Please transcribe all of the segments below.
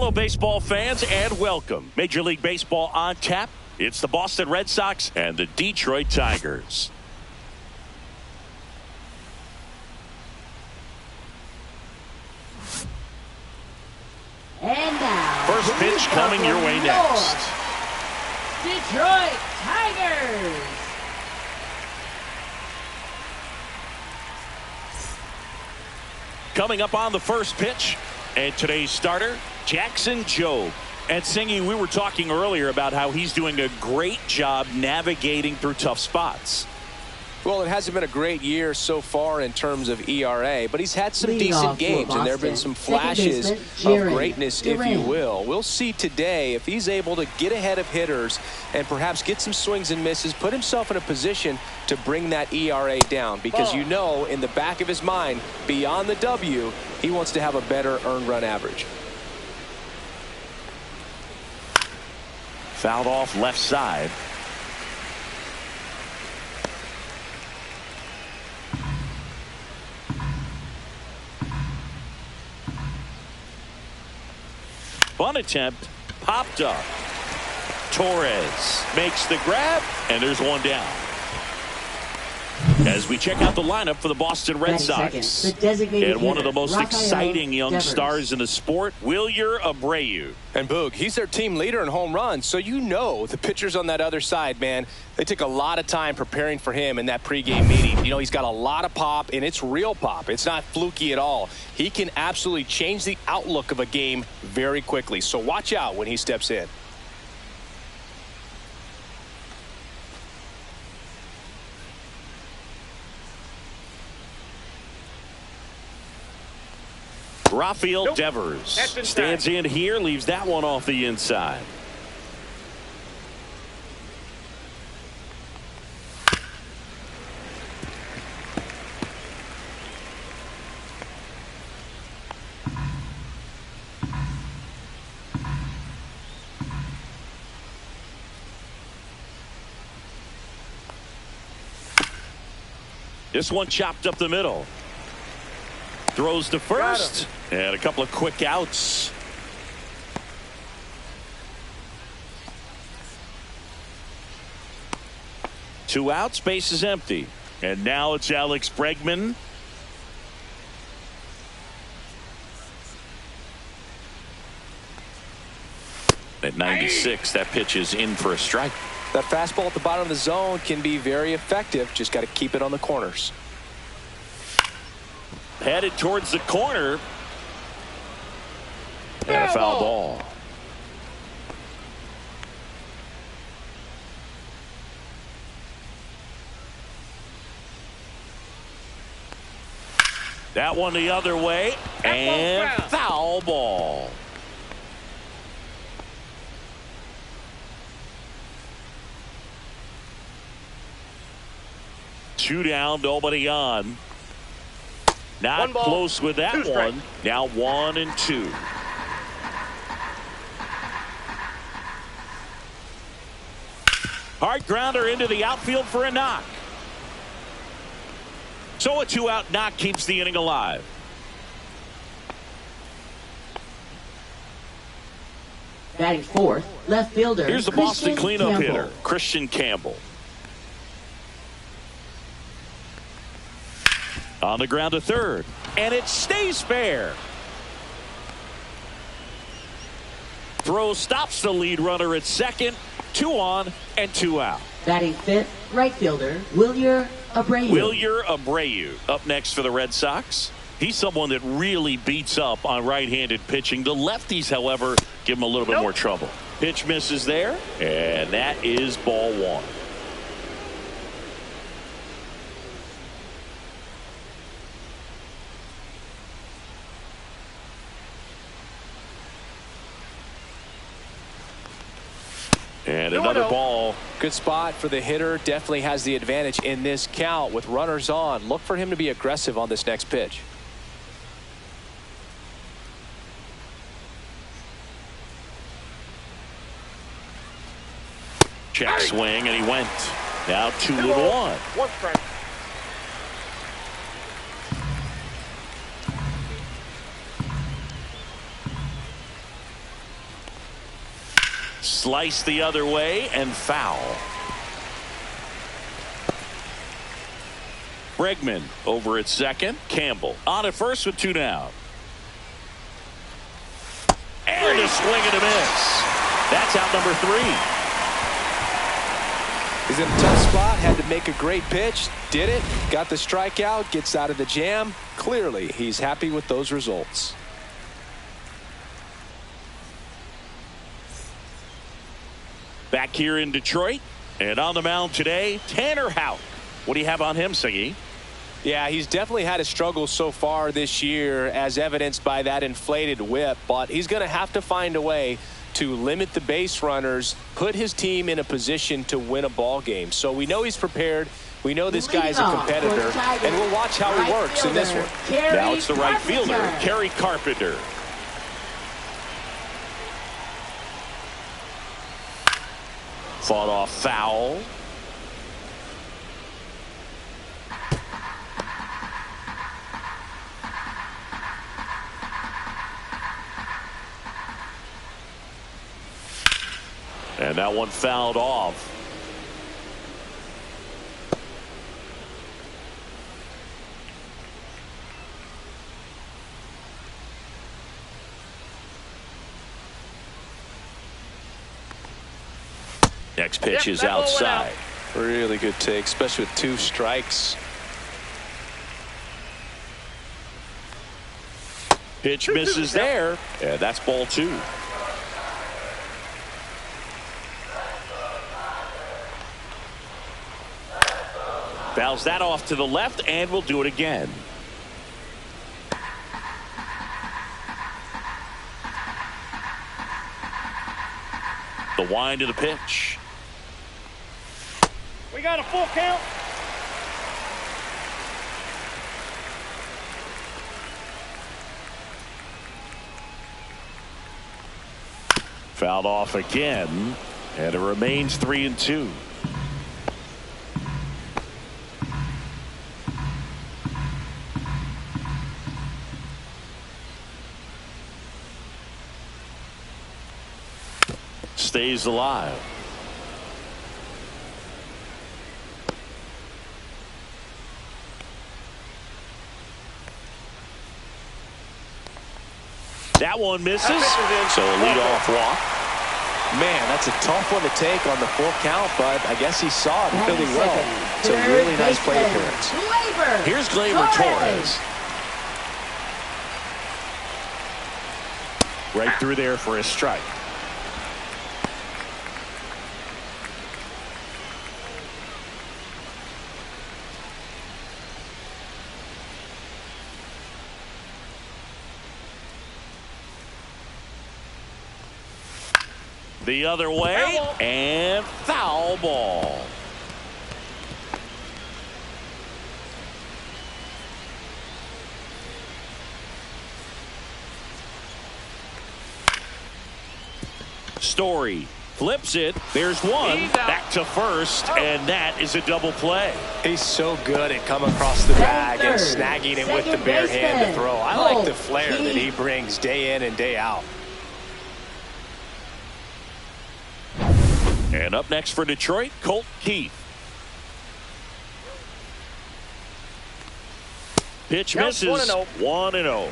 Hello, baseball fans, and welcome. Major League Baseball on tap. It's the Boston Red Sox and the Detroit Tigers. And now, first pitch coming your way next. Detroit Tigers. Coming up on the first pitch, and today's starter, Jackson Jobe. And Singy, we were talking earlier about how he's doing a great job navigating through tough spots. Well, it hasn't been a great year so far in terms of ERA, but he's had some decent games, and there have been some flashes of greatness, if you will. We'll see today if he's able to get ahead of hitters and perhaps get some swings and misses, put himself in a position to bring that ERA down, because you know in the back of his mind, beyond the W, he wants to have a better earned run average. Fouled off left side. Bunt attempt popped up. Torres makes the grab, and there's one down. As we check out the lineup for the Boston Red Sox, and one of the most exciting young stars in the sport, Wilyer Abreu. And Boog, he's their team leader in home runs, so you know the pitchers on that other side, man, they took a lot of time preparing for him in that pregame meeting. You know, he's got a lot of pop, and it's real pop. It's not fluky at all. He can absolutely change the outlook of a game very quickly, so watch out when he steps in. Rafael Devers stands in here, leaves that one off the inside. This one chopped up the middle. Throws to first, and a couple of quick outs. Two outs, base is empty. And now it's Alex Bregman. At 96, that pitch is in for a strike. That fastball at the bottom of the zone can be very effective. Just got to keep it on the corners. Headed towards the corner. And a foul ball. That one the other way. And foul ball. Two down, nobody on. Not close with that one. Now 1-2. Hard grounder into the outfield for a knock. So a 2-out knock keeps the inning alive. Batting fourth, left fielder. Here's the Boston cleanup hitter, Christian Campbell. On the ground to third, and it stays fair. Throw stops the lead runner at second. 2 on and 2 out. Batting fifth, right fielder, Wilyer Abreu. Wilyer Abreu up next for the Red Sox. He's someone that really beats up on right-handed pitching. The lefties, however, give him a little bit more trouble. Pitch misses there, and that is ball one. And another ball. Good spot for the hitter. Definitely has the advantage in this count with runners on. Look for him to be aggressive on this next pitch. Check swing, and he went. Now 2-1. 1 strike. Slice the other way and foul. Bregman over at second. Campbell on at first with 2 down. And a swing and a miss. That's out number 3. He's in a tough spot. Had to make a great pitch. Did it. Got the strikeout. Gets out of the jam. Clearly, he's happy with those results. Back here in Detroit. And on the mound today, Tanner Houck. What do you have on him, Siggy? Yeah, he's definitely had a struggle so far this year, as evidenced by that inflated whip. But he's going to have to find a way to limit the base runners, put his team in a position to win a ball game. So we know he's prepared. We know this guy's a competitor, and we'll watch how he works in this one. Now it's the right fielder, Kerry Carpenter. Fought off foul. And that one fouled off. Next pitch is outside. Really good take, especially with 2 strikes. Pitch misses there. And that's ball 2. Fouls that off to the left, and we'll do it again. The wind of the pitch. We got a full count. Fouled off again, and it remains 3-2. Stays alive. That one misses. So a leadoff walk. Man, that's a tough one to take on the full count, but I guess he saw it really well. It's a really nice plate appearance. Here's Gleyber Torres. Right through there for a strike. The other way, and foul ball. Story flips it. There's one. Back to first, and that is a double play. He's so good at coming across the bag and snagging it with the bare hand to throw. I like the flair that he brings day in and day out. And up next for Detroit, Colt Keith. Pitch misses. 1-0.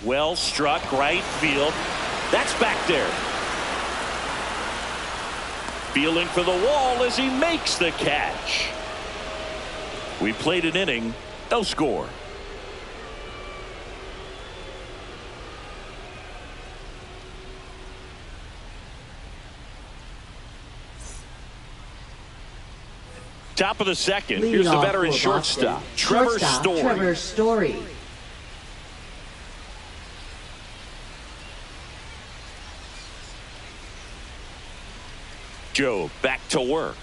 Well struck right field. That's back there. Feeling for the wall as he makes the catch. We played an inning, no score. Top of the second. Here's the veteran shortstop, Trevor Story. Joe back to work.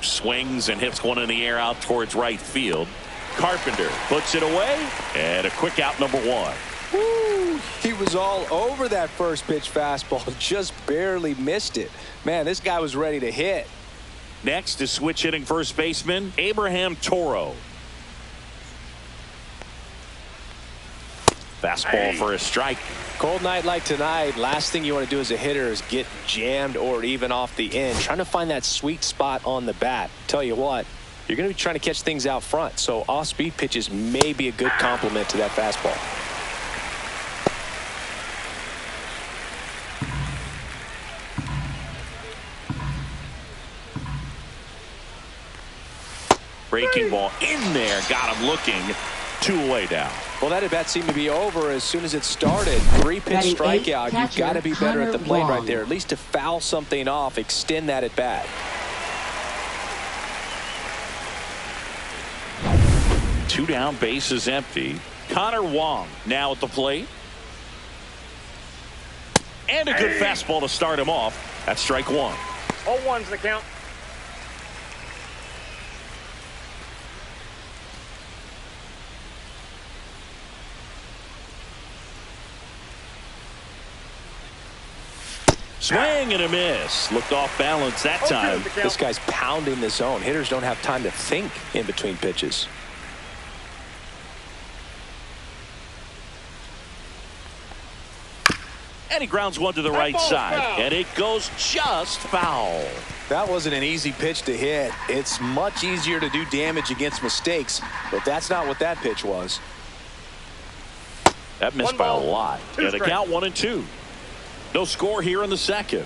Swings and hits one in the air out towards right field. Carpenter puts it away, and a quick out, number 1. Woo, He was all over that first pitch fastball, just barely missed it. Man, this guy was ready to hit. Next is switch hitting first baseman Abraham Toro. Fastball for a strike. Cold night like tonight, last thing you want to do as a hitter is get jammed or even off the end. Trying to find that sweet spot on the bat. Tell you what, you're going to be trying to catch things out front, so off-speed pitches may be a good complement to that fastball. Breaking ball in there, got him looking. 2 away now. Well, that at bat seemed to be over as soon as it started. 3-pitch strikeout. You've got to be better at the plate right there, at least to foul something off, extend that at bat. Two down, bases empty. Connor Wong now at the plate. And a good fastball to start him off. That's strike one. 0-1's the count. Swing and a miss. Looked off balance that time. This guy's pounding the zone. Hitters don't have time to think in between pitches. And he grounds one to the right side. Foul. And it goes just foul. That wasn't an easy pitch to hit. It's much easier to do damage against mistakes, but that's not what that pitch was. That missed by a lot. And the count 1-2. No score here in the second.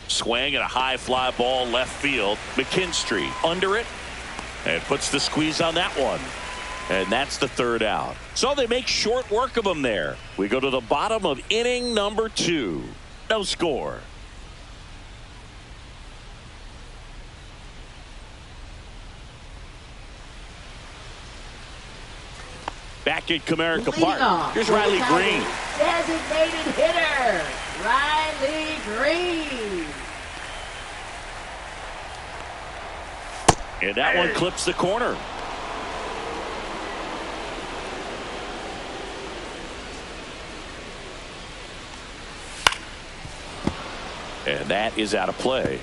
Swing and a high fly ball left field. McKinstry under it and puts the squeeze on that one. And that's the third out. So they make short work of him there. We go to the bottom of inning number 2. No score. Back at Comerica Park. Here's Riley Green. Designated hitter, Riley Green. And that one clips the corner. And that is out of play.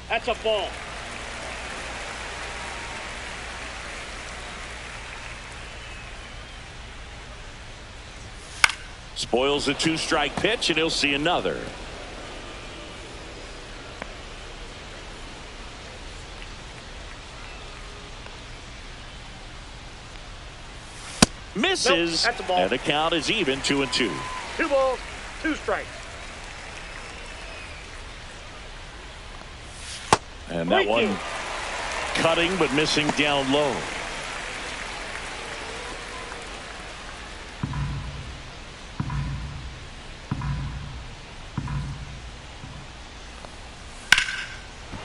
That's a ball. Spoils a 2-strike pitch, and he'll see another. Misses, Nope, that's a ball. and the count is even 2-2. 2 balls, 2 strikes. And that one cutting but missing down low.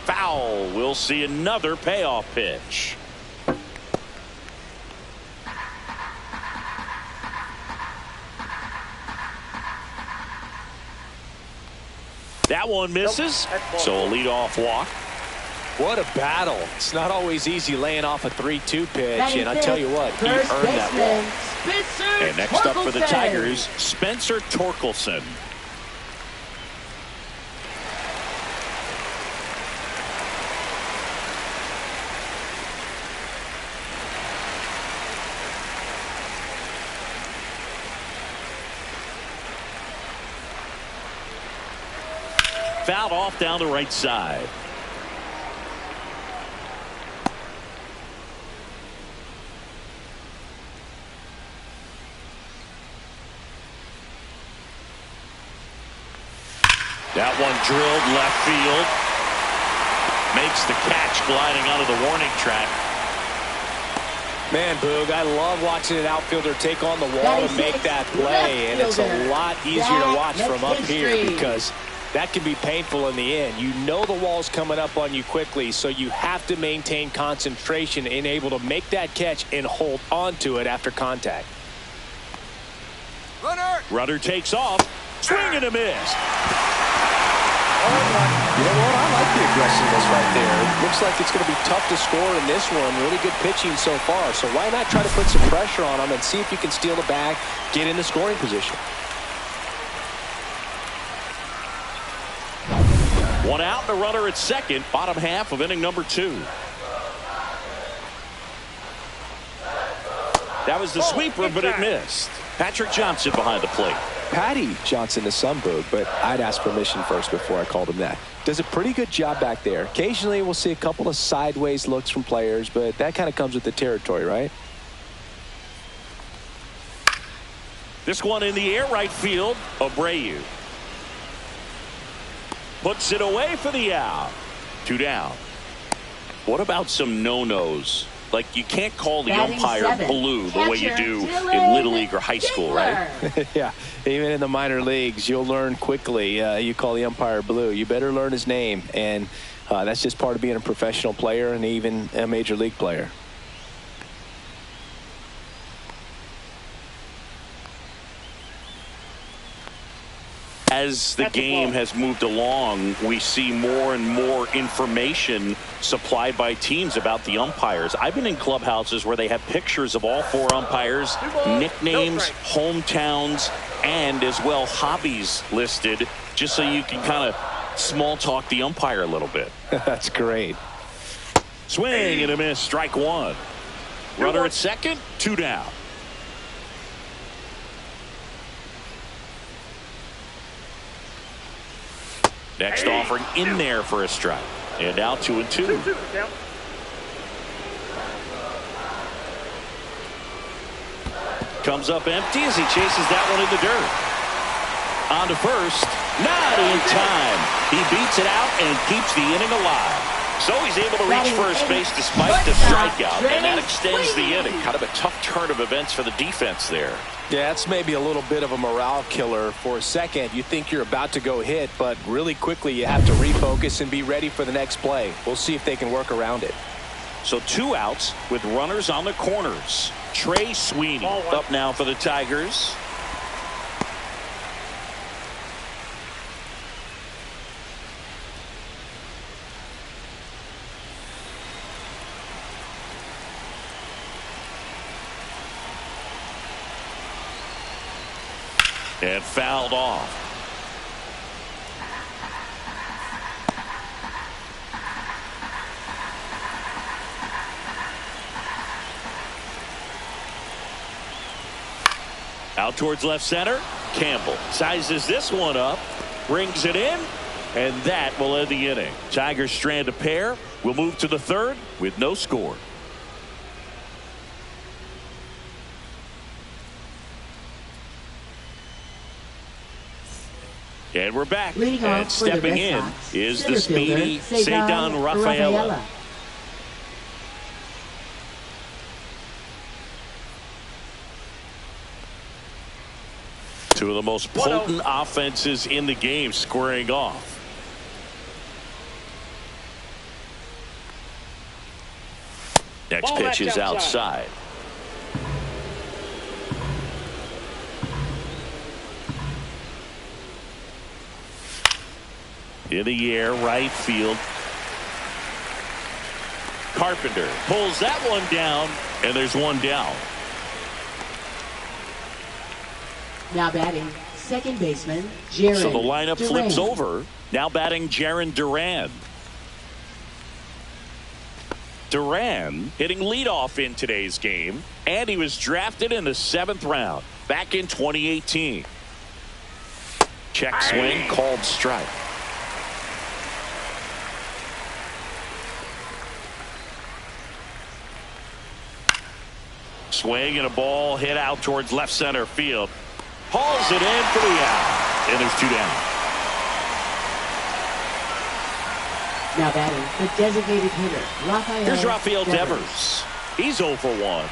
Foul. We'll see another payoff pitch. That one misses, so a leadoff walk. What a battle. It's not always easy laying off a 3-2 pitch, and I tell you what, he earned that ball. And next up for the Tigers, Spencer Torkelson. Fouled off down the right side. That one drilled left field. Makes the catch gliding onto the warning track. Man, Boog, I love watching an outfielder take on the wall to make that play, and it's a lot easier to watch from up here because that can be painful in the end. You know the wall's coming up on you quickly, so you have to maintain concentration and able to make that catch and hold on to it after contact. Runner Runner takes off. Swing and a miss. You know what? I like the aggressiveness right there. It looks like it's going to be tough to score in this one. Really good pitching so far. So why not try to put some pressure on him and see if you can steal the bag, get in the scoring position. One out, the runner at second. Bottom half of inning number 2. That was the sweeper, but it missed. Patrick Johnson behind the plate. Patty Johnson to Sunberg, but I'd ask permission first before I called him that. Does a pretty good job back there. Occasionally we'll see a couple of sideways looks from players, but that kind of comes with the territory, right? This one in the air, right field. Abreu puts it away for the out. 2 down. What about some no-nos? Like, you can't call the umpire blue the way you do in Little League or high school, right? Yeah, even in the minor leagues, you'll learn quickly. You call the umpire blue. You better learn his name, and that's just part of being a professional player and even a major league player. As the game has moved along, we see more and more information supplied by teams about the umpires. I've been in clubhouses where they have pictures of all 4 umpires, nicknames, hometowns, and as well hobbies listed, just so you can kind of small talk the umpire a little bit. That's great. Swing and a miss, strike 1. Runner at second, 2 down. Next offering in there for a strike. And now 2-2. Comes up empty as he chases that one in the dirt. On to first. Not in time. He beats it out and keeps the inning alive. So he's able to reach first base despite the strikeout, and that extends the inning. Kind of a tough turn of events for the defense there. Yeah, that's maybe a little bit of a morale killer. For a second, you think you're about to go hit, but really quickly you have to refocus and be ready for the next play. We'll see if they can work around it. So 2 outs with runners on the corners. Trey Sweeney up now for the Tigers. And fouled off. Out towards left center. Campbell sizes this one up, brings it in, and that will end the inning. Tigers strand a pair. We'll move to the 3rd with no score. And we're back. And stepping in is the speedy Ceddanne Rafaela. Two of the most potent offenses in the game squaring off. Next pitch is outside. In the air, right field. Carpenter pulls that one down, and there's one down. Now batting, second baseman, Jarren So the lineup Duran. flips over. Now batting Jarren Duran. Duran hitting leadoff in today's game, and he was drafted in the 7th round back in 2018. Check swing, called strike. Swing and a ball hit out towards left center field. Hauls it in for the out. And there's 2 down. Now batting, the designated hitter, Rafael. Here's Rafael Devers. He's 0 for 1.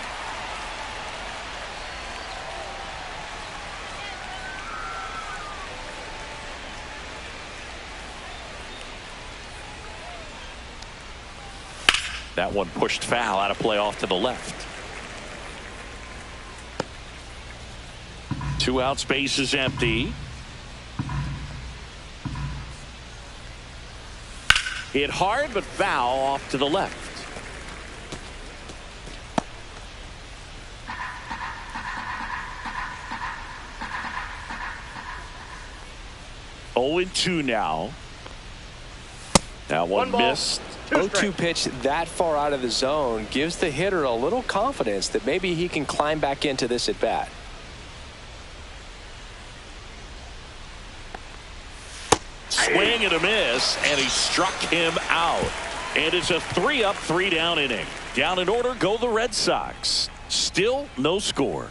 That one pushed foul out of play off to the left. 2 outs, base is empty. Hit hard but foul off to the left. 0-2 now. That one missed. 0-2 pitch that far out of the zone gives the hitter a little confidence that maybe he can climb back into this at bat. Swing and a miss, and he struck him out. And it's a 3-up, 3-down inning. Down in order go the Red Sox. Still no score.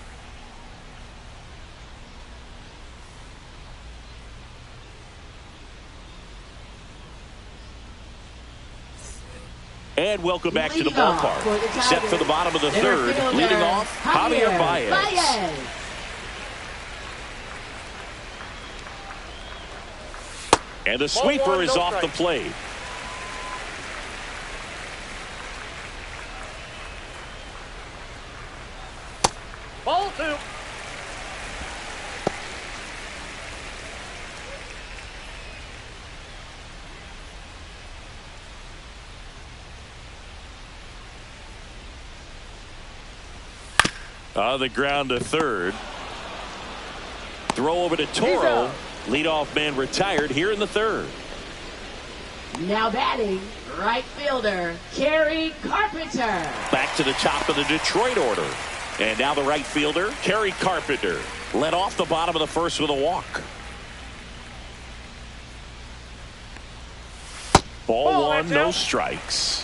And welcome back to the ballpark. Set for the bottom of the third. Leading off, Javier Baez. And the sweeper is off the plate. Ball 2. On the ground to third. Throw over to Toro. Leadoff man retired here in the third. Now batting, right fielder, Kerry Carpenter. Back to the top of the Detroit order. And now the right fielder, Kerry Carpenter. Led off the bottom of the first with a walk. Ball 1, no strikes.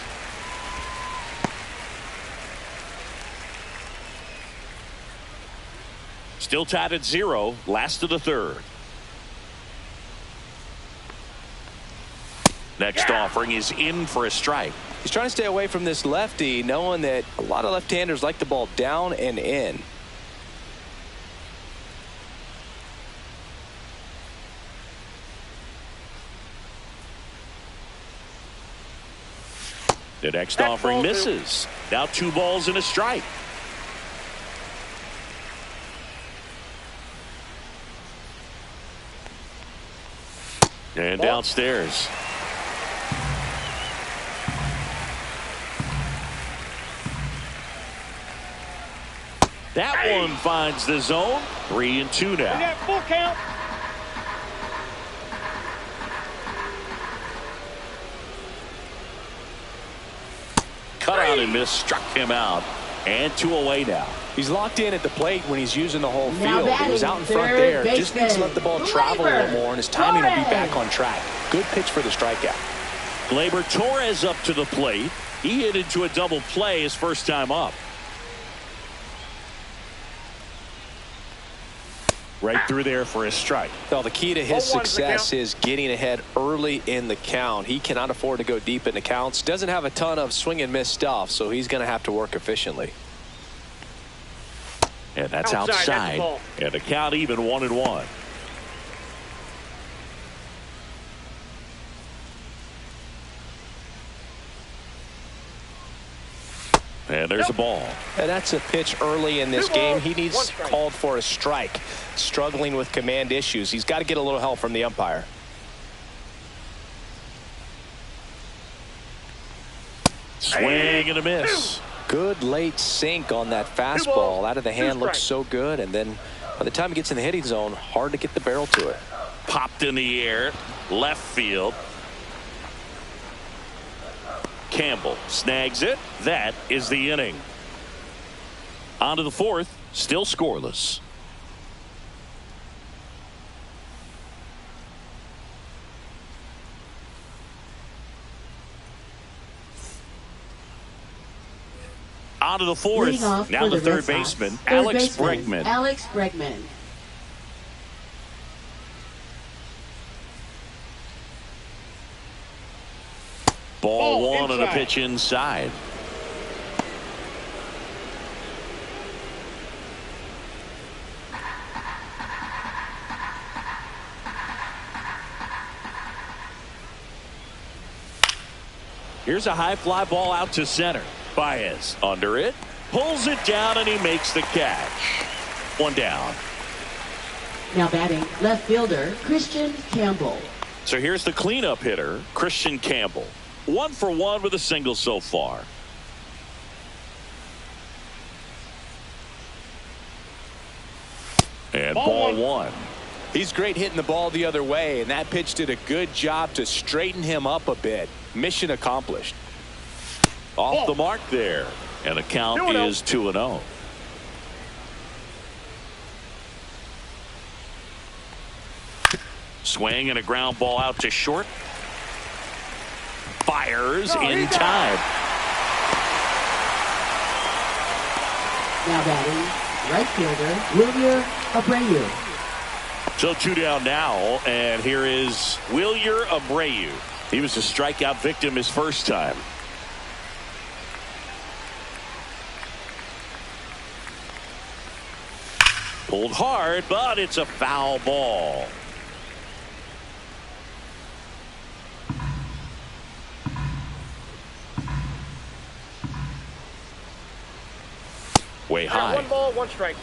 Still tied at 0, last of the third. Next offering is in for a strike. He's trying to stay away from this lefty, knowing that a lot of left-handers like the ball down and in. The next offering misses. Now 2 balls and a strike. And downstairs. That one finds the zone. 3-2 now. We got full count. Cut out and miss, struck him out. And 2 away now. He's locked in at the plate when he's using the whole field. He was out in front there. Just needs to let the ball travel a little more, and his timing will be back on track. Good pitch for the strikeout. Gleyber Torres up to the plate. He hit into a double play his first time up. Right through there for a strike. Well, the key to his success is getting ahead early in the count. He cannot afford to go deep in the counts. Doesn't have a ton of swing and miss stuff, so he's going to have to work efficiently. And that's outside. And the count even 1-1. And there's a ball. And that's a pitch early in this game. He needs called for a strike. Struggling with command issues. He's got to get a little help from the umpire. Swing and a miss. Good late sink on that fastball. Out of the hand looks so good. And then by the time it gets in the hitting zone, hard to get the barrel to it. Popped in the air. Left field. Campbell snags it. That is the inning. On to the fourth. Still scoreless. On to the fourth. Now the third baseman, Alex Bregman. Alex Bregman. Ball 1 on a pitch inside. Here's a high fly ball out to center. Baez under it, pulls it down, and he makes the catch. 1 down. Now batting, left fielder, Christian Campbell. So here's the cleanup hitter, Christian Campbell. 1 for 1 with a single so far. And ball one. He's great hitting the ball the other way, and that pitch did a good job to straighten him up a bit. Mission accomplished. Off the mark there. And the count is 2-0. Swing and a ground ball out to short. Fires in time. Now batting, right fielder, Wilyer Abreu. So 2 down now, and here is Wilyer Abreu. He was a strikeout victim his first time. Pulled hard, but it's a foul ball. Way high. 1 ball, 1 strike.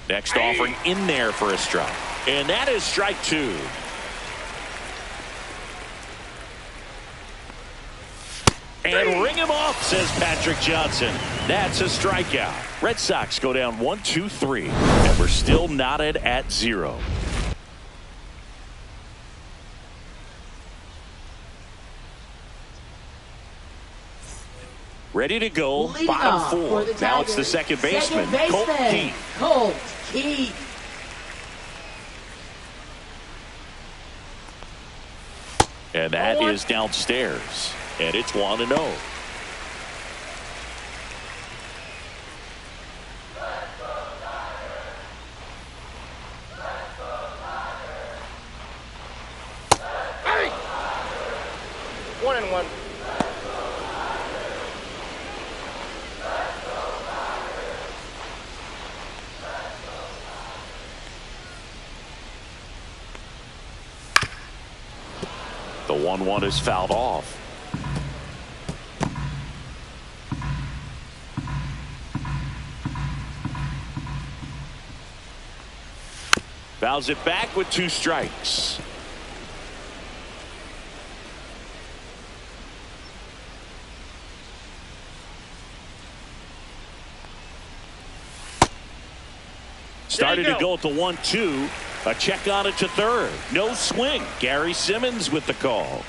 Next offering in there for a strike. And that is strike 2. And ring him off, says Patrick Johnson. That's a strikeout. Red Sox go down 1-2-3. And we're still knotted at 0. Ready to go, Leading bottom off 4. for the Now it's the Tigers, second baseman, Colt Keith. Colt Keith. And that is downstairs. And it's 1-0. Hey! 1-1. The 1-1 is fouled off. Fouls it back with 2 strikes. Started to go at the 1-2. A check on it to third. No swing. Gary Simmons with the call.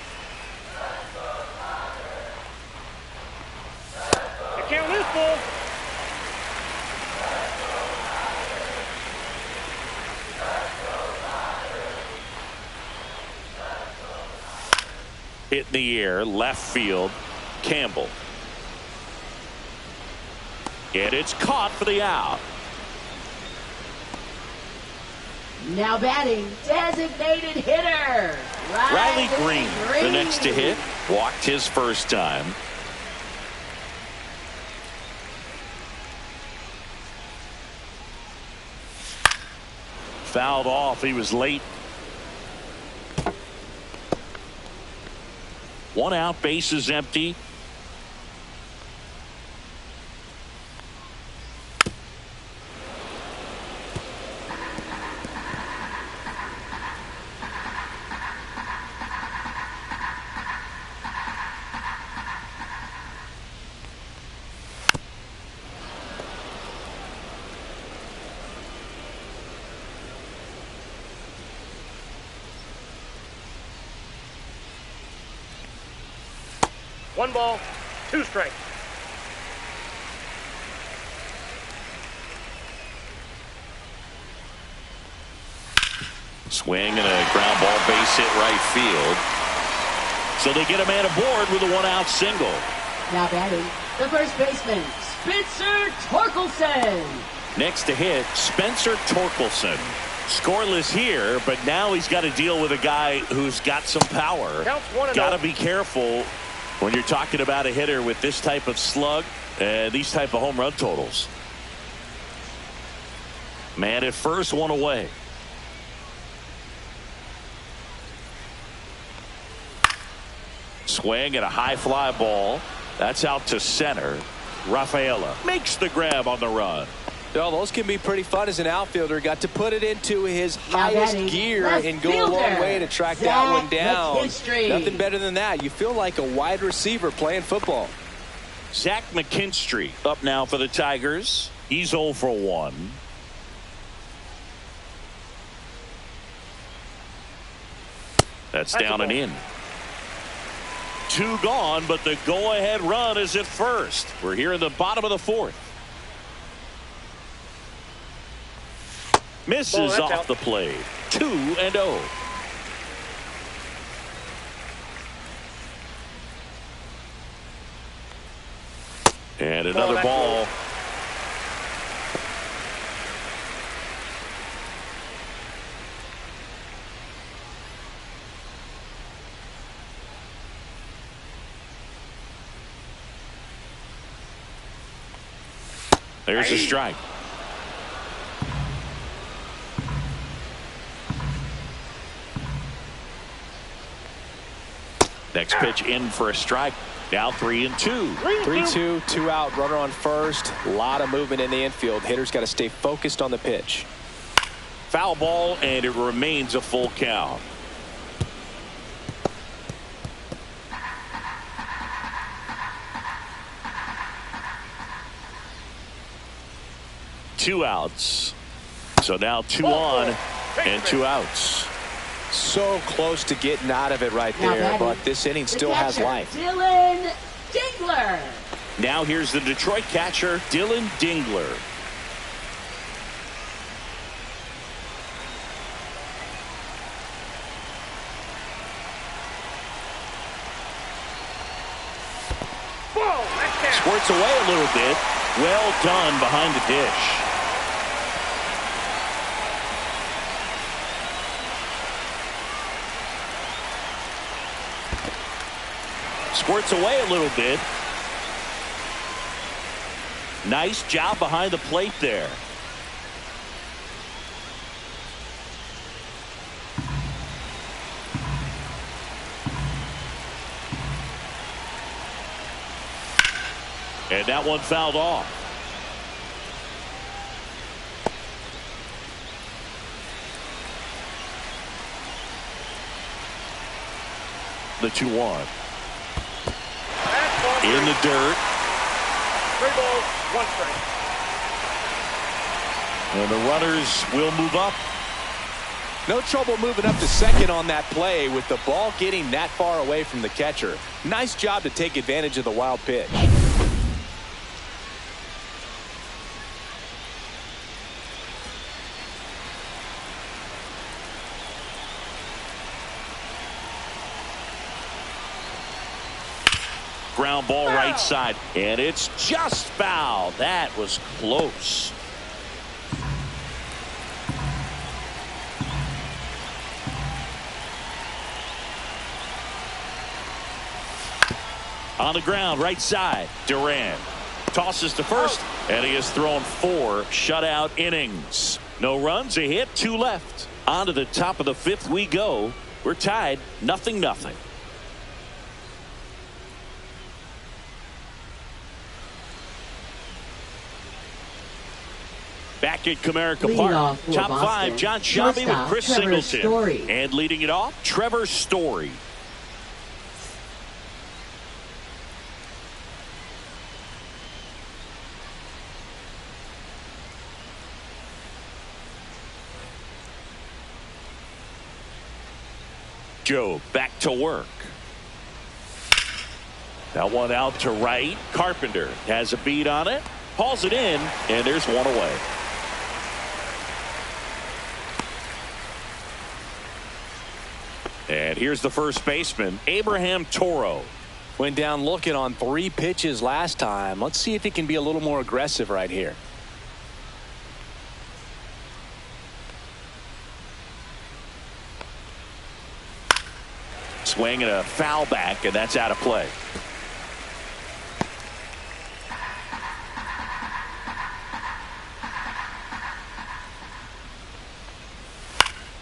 The count is full. Hit in the air, left field, Campbell. And it's caught for the out. Now batting, designated hitter, Riley Green, the next to hit. Walked his first time. Fouled off. He was late. 1 out, bases empty. One ball, 2 strikes. Swing and a ground ball, base hit right field. So they get a man aboard with a 1-out single. Now batting, the first baseman, Spencer Torkelson. Next to hit, Spencer Torkelson. Scoreless here, but now he's got to deal with a guy who's got some power. Counts 1-0. Got to be careful when you're talking about a hitter with this type of slug and these type of home run totals. Man at first, 1 away. Swing and a high fly ball. That's out to center. Rafaela makes the grab on the run. No, those can be pretty fun as an outfielder. Got to put it into his highest gear and go a long way to track that one down. Nothing better than that. You feel like a wide receiver playing football. Zach McKinstry up now for the Tigers. He's 0 for 1. That's down and in. 2 gone, but the go-ahead run is at first. We're here in the bottom of the 4th. Misses off out. the plate. 2-0. And another ball. There's a strike. Next pitch in for a strike. Now 3-2. 3-2, 2 out, runner on first. A lot of movement in the infield. Hitter's got to stay focused on the pitch. Foul ball, and it remains a full count. Two outs. So now 2 on and 2 outs. So close to getting out of it right there, but this inning still has life. Dylan Dingler. Now here's the Detroit catcher, Dylan Dingler. Squirts away a little bit. Well done behind the dish. Squirts away a little bit. Nice job behind the plate there. And that one fouled off. The 2-1. In the dirt. 3 balls, 1 strike. And the runners will move up. No trouble moving up to second on that play with the ball getting that far away from the catcher. Nice job to take advantage of the wild pitch. Ground ball right side, and it's just foul. That was close. On the ground, right side, Duran tosses to first, and he has thrown 4 shutout innings. No runs, a hit, 2 left. On to the top of the 5th we go. We're tied, 0-0. Back at Comerica Park, top 5, John Shelby with Chris Singleton. And leading it off, Trevor Story. Joe back to work. That one out to right. Carpenter has a beat on it. Hauls it in, and there's one away. And here's the first baseman, Abraham Toro. Went down looking on 3 pitches last time. Let's see if he can be a little more aggressive right here. Swing and a foul back, and that's out of play.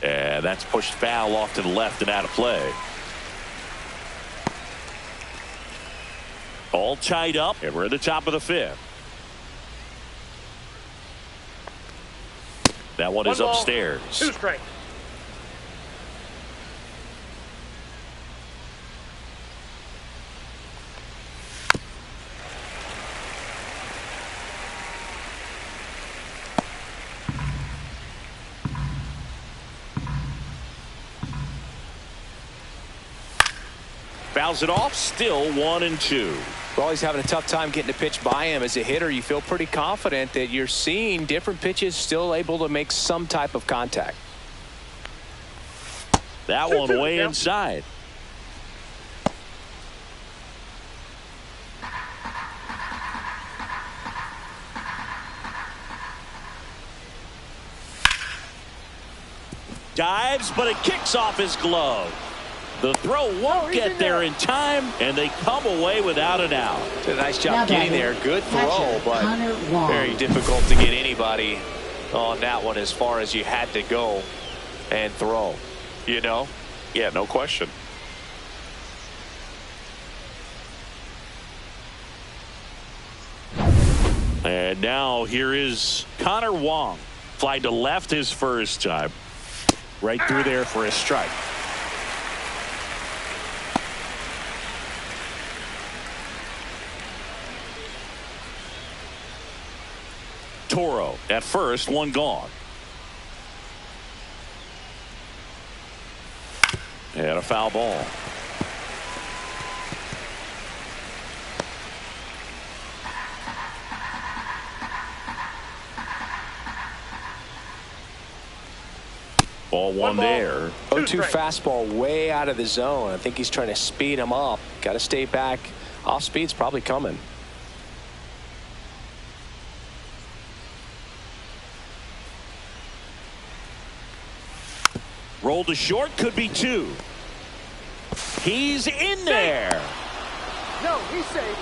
And that's pushed foul off to the left and out of play. All tied up, and we're at the top of the 5th. That one is ball, upstairs. 2 strikes. Fouls it off, still 1-2. Well, he's having a tough time getting a pitch by him. As a hitter, you feel pretty confident that you're seeing different pitches still able to make some type of contact. That one way inside. Dives, but it kicks off his glove. The throw won't get there in time, and they come away without an out. Did a nice job getting there. Good throw, but very difficult to get anybody on that one as far as you had to go and throw. You know? Yeah, no question. And now here is Connor Wong. Fly to left his first time. Right through there for a strike. Toro at first, one gone. And a foul ball. Ball one there. 0-2 fastball way out of the zone. I think he's trying to speed him up. Got to stay back. Off speed's probably coming. Roll to short, could be 2. He's in there. No, he's safe.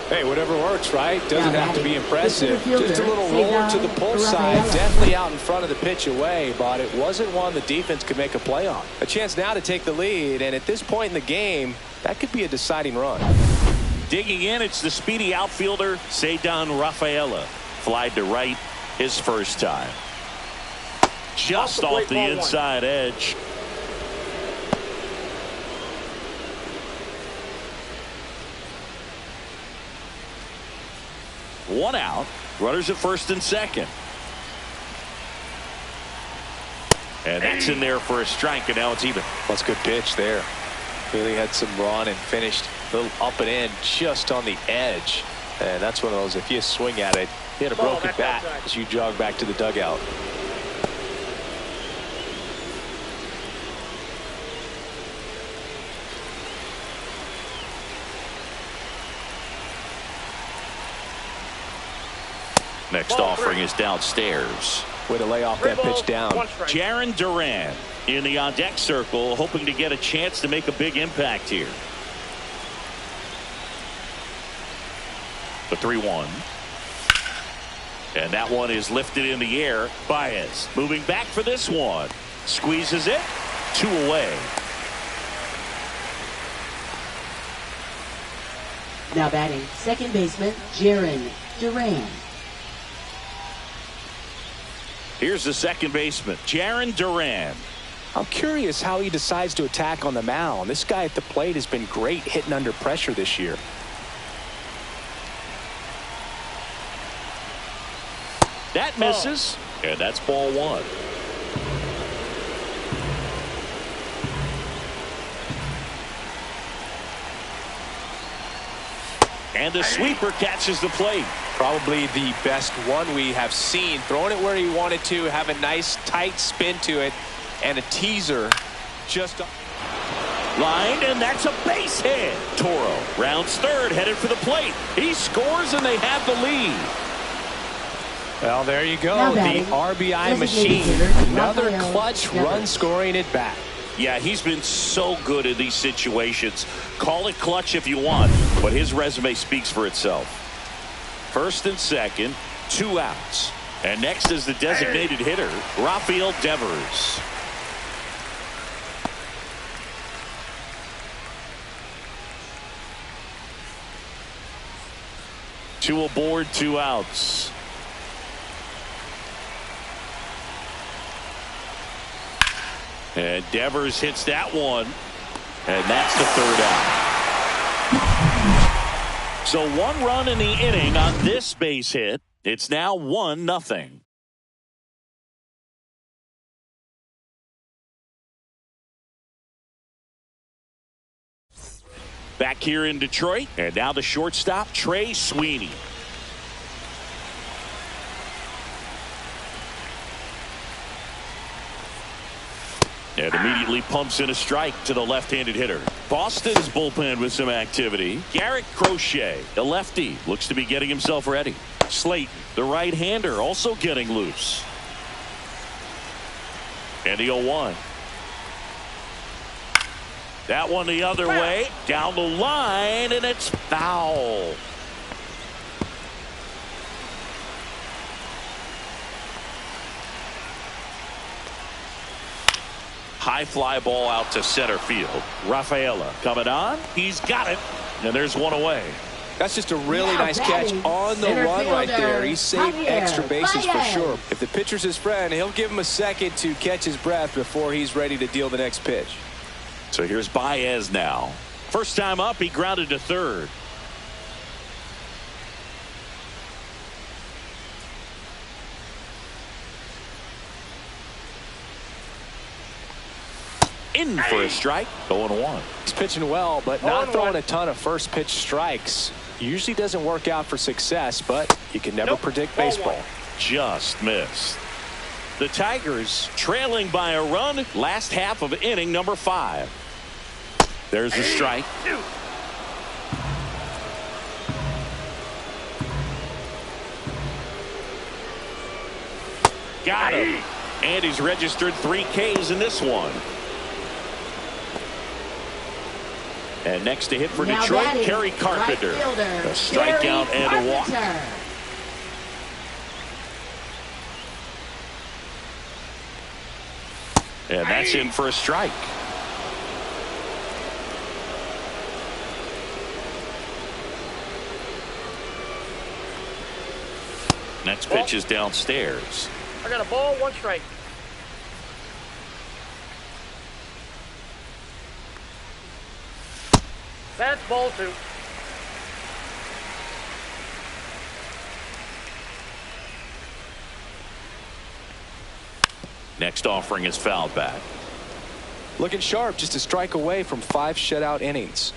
Hey, whatever works, right? Doesn't have to be impressive. Just a little roll to the pull side. Definitely out in front of the pitch away, but it wasn't one the defense could make a play on. A chance now to take the lead, and at this point in the game, that could be a deciding run. Digging in, it's the speedy outfielder, Cedar Rafaela. Flied to right his first time. Just off the inside edge. One out. Runners at first and second. And that's in there for a strike, and now it's even. That's a good pitch there. Really had some run and finished a little up and in just on the edge. And that's one of those, if you swing at it, you hit a broken bat as you jog back to the dugout. Next offering is downstairs. Way to lay off that pitch down. Jarren Duran in the on-deck circle, hoping to get a chance to make a big impact here. The 3-1. And that one is lifted in the air. Baez moving back for this one. Squeezes it. 2 away. Now batting second baseman Jarren Duran. Here's the second baseman, Jarren Duran. I'm curious how he decides to attack on the mound. This guy at the plate has been great hitting under pressure this year. That misses, and that's ball 1. And the sweeper catches the plate. Probably the best one we have seen. Throwing it where he wanted to, have a nice tight spin to it, and a teaser just lined, and that's a base hit. Toro rounds third, headed for the plate. He scores, and they have the lead. Well, there you go. The RBI machine. Another clutch run scoring at bat. Yeah, he's been so good in these situations. Call it clutch if you want, but his resume speaks for itself. First and second, 2 outs. And next is the designated hitter, Rafael Devers. Two aboard, 2 outs. And Devers hits that one. And that's the 3rd out. So 1 run in the inning on this base hit. It's now 1-0. Back here in Detroit. And now the shortstop, Trey Sweeney. And immediately pumps in a strike to the left-handed hitter. Boston's bullpen with some activity. Garrett Crochet, a lefty, looks to be getting himself ready. Slayton, the right-hander, also getting loose. And the 0-1. That one the other way, down the line, and it's foul. High fly ball out to center field. Rafaela coming on. He's got it. And there's one away. That's just a really nice catch on the run right there. He saved extra bases for sure. If the pitcher's his friend, he'll give him a second to catch his breath before he's ready to deal the next pitch. So here's Baez now. First time up, he grounded to third. In for a strike, 0-1. He's pitching well, but not throwing a ton of first pitch strikes. Usually doesn't work out for success, but you can never predict baseball. Just missed. The Tigers trailing by a run, last half of inning number 5. There's a strike. Got him. And he's registered 3 Ks in this one. And next to hit for Detroit, Kerry Carpenter. A strikeout and a walk. And that's in for a strike. Next pitch is downstairs. I got a ball, 1 strike. That's ball 2. Next offering is fouled back. Looking sharp, just a strike away from 5 shutout innings.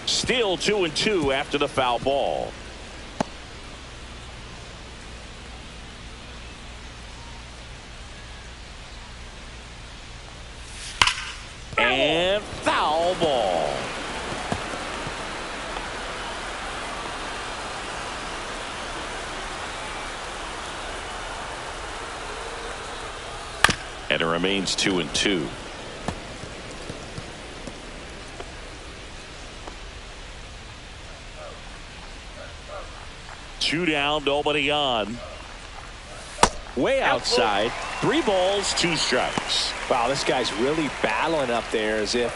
Still 2-2 after the foul ball. And foul ball. And it remains 2-2. Two down, nobody on. Way outside. 3 balls, 2 strikes. Wow, this guy's really battling up there as if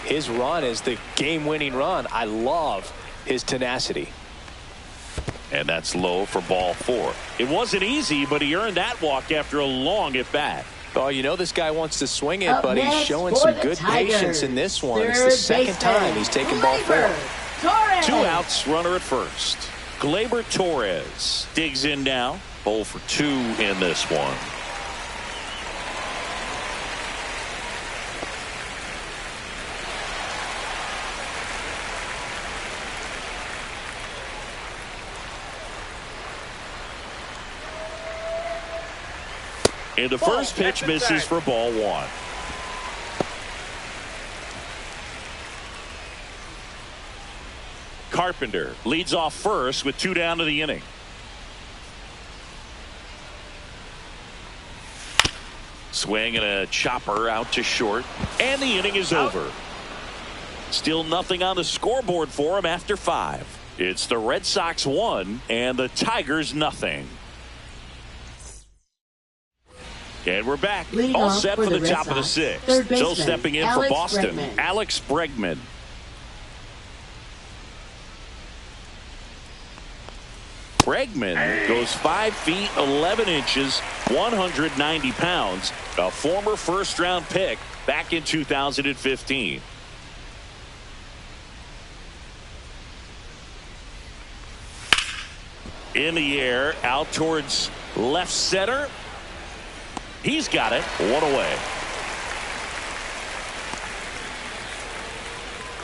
his run is the game-winning run. I love his tenacity. And that's low for ball 4. It wasn't easy, but he earned that walk after a long at-bat. Oh, you know this guy wants to swing it, but he's showing some good patience in this one. It's the second time he's taken ball 4. 2 outs, runner at first. Gleyber Torres digs in now. 0 for 2 in this one. And the first pitch misses for ball 1. Carpenter leads off first with 2 down to the inning. Swing and a chopper out to short. And the inning is over. Still nothing on the scoreboard for him after 5. It's the Red Sox 1 and the Tigers nothing. And we're back. Leading All off set for for the the top Red of the Sox, sixth. third So baseman, stepping in Alex for Boston, Bregman. Alex Bregman. Bregman goes 5 feet 11 inches, 190 pounds, a former first-round pick back in 2015. In the air, out towards left center. He's got it. One away.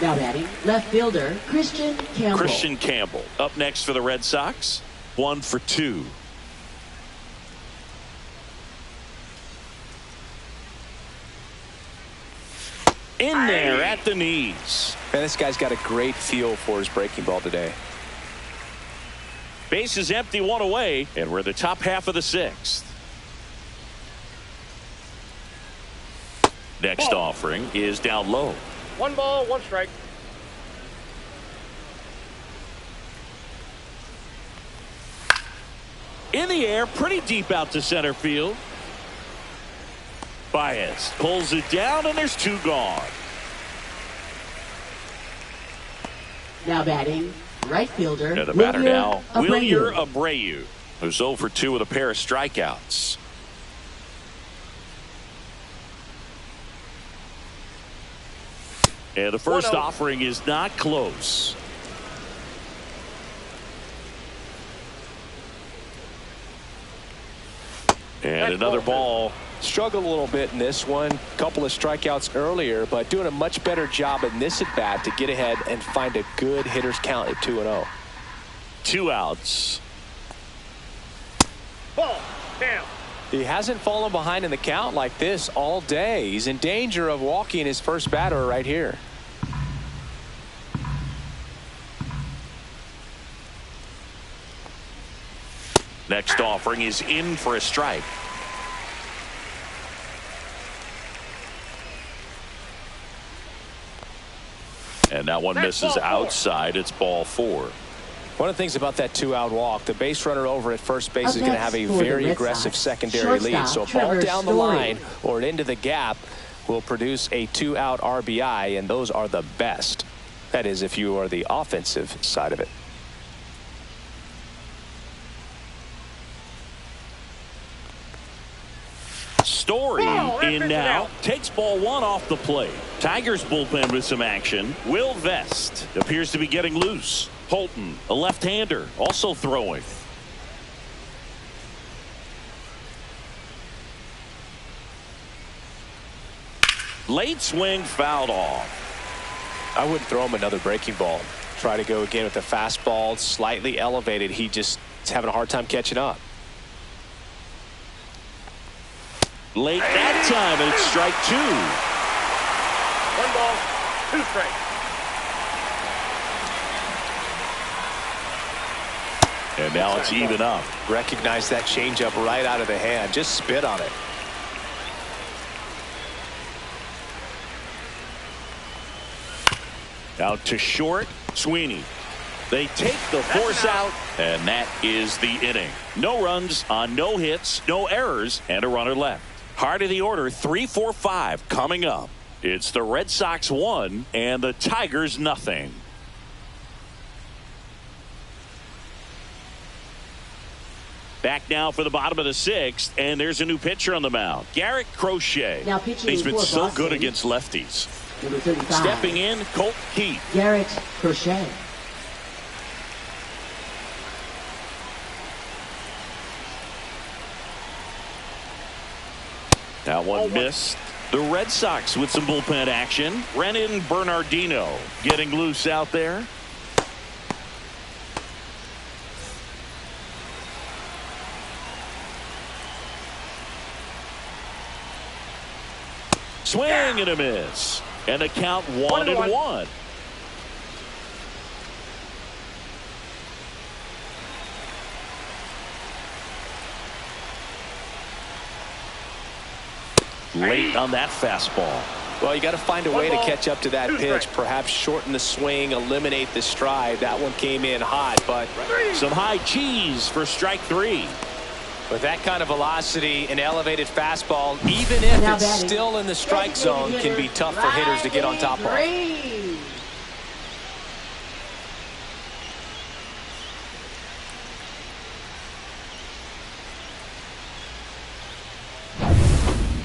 Now batting, left fielder, Christian Campbell. Christian Campbell up next for the Red Sox. 1 for 2. In there at the knees. Man, this guy's got a great feel for his breaking ball today. Base is empty, 1 away, and we're the top half of the sixth. Next offering is down low. 1 ball, 1 strike. In the air, pretty deep out to center field. Baez pulls it down, and there's 2 gone. Now batting, right fielder, And the batter now, Wilyer Abreu. Abreu, who's 0 for 2 with a pair of strikeouts. And the first 1-0. offering is not close. And another ball. Struggled a little bit in this one. Couple of strikeouts earlier, but doing a much better job in this at bat to get ahead and find a good hitter's count at 2-0. 2 outs. Ball. Down. He hasn't fallen behind in the count like this all day. He's in danger of walking his first batter right here. Next offering is in for a strike. And that one misses outside. It's ball 4. One of the things about that 2-out walk, the base runner over at first base is going to have a Up next for the very Red aggressive Sox, secondary lead. So a shortstop, ball Trevor down the Story. line or into the gap will produce a 2-out RBI, and those are the best. That is, if you are the offensive side of it. Story in now. Takes ball 1 off the plate. Tigers bullpen with some action. Will Vest appears to be getting loose. Holton, a left-hander, also throwing. Late swing fouled off. I wouldn't throw him another breaking ball. Try to go again with the fastball, slightly elevated. He just is having a hard time catching up. Late that time, and it's strike 2. 1 ball, 2 strikes. And now it's even up. Recognize that changeup right out of the hand. Just spit on it. Out to short, Sweeney. They take the force out, and that is the inning. No runs on no hits, no errors, and a runner left. Heart of the order, 3, 4, 5 coming up. It's the Red Sox 1 and the Tigers nothing. Back now for the bottom of the 6th, and there's a new pitcher on the mound. Garrett Crochet. Now pitching He's been for so Boston. good against lefties. Number 35. Stepping in, Colt Keith. Garrett Crochet. That one missed. The Red Sox with some bullpen action. Brennan Bernardino getting loose out there. Swing and a miss. And the count 1-1. Late on that fastball. Well, you got to find a way to 1 ball, catch up to that 2 pitch. strikes. Perhaps shorten the swing, eliminate the stride. That one came in hot, but Some high cheese for strike 3. With that kind of velocity and elevated fastball, even if it's still in the strike zone, can be tough for hitters to get on top of.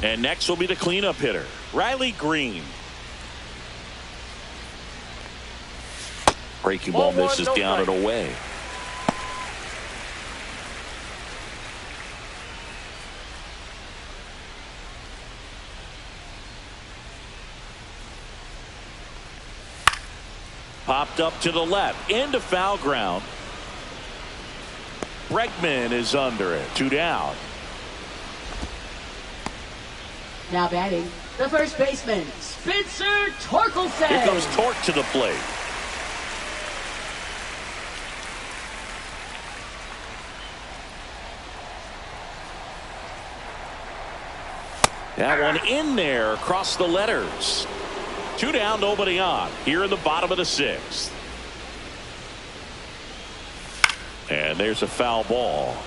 And next will be the cleanup hitter, Riley Green. Breaking ball misses down and away. Popped up to the left into foul ground. Bregman is under it. 2 down. Now batting, the first baseman, Spencer Torkelson. Here goes Torque to the plate. That one in there across the letters. 2 down, nobody on. Here in the bottom of the 6th. And there's a foul ball.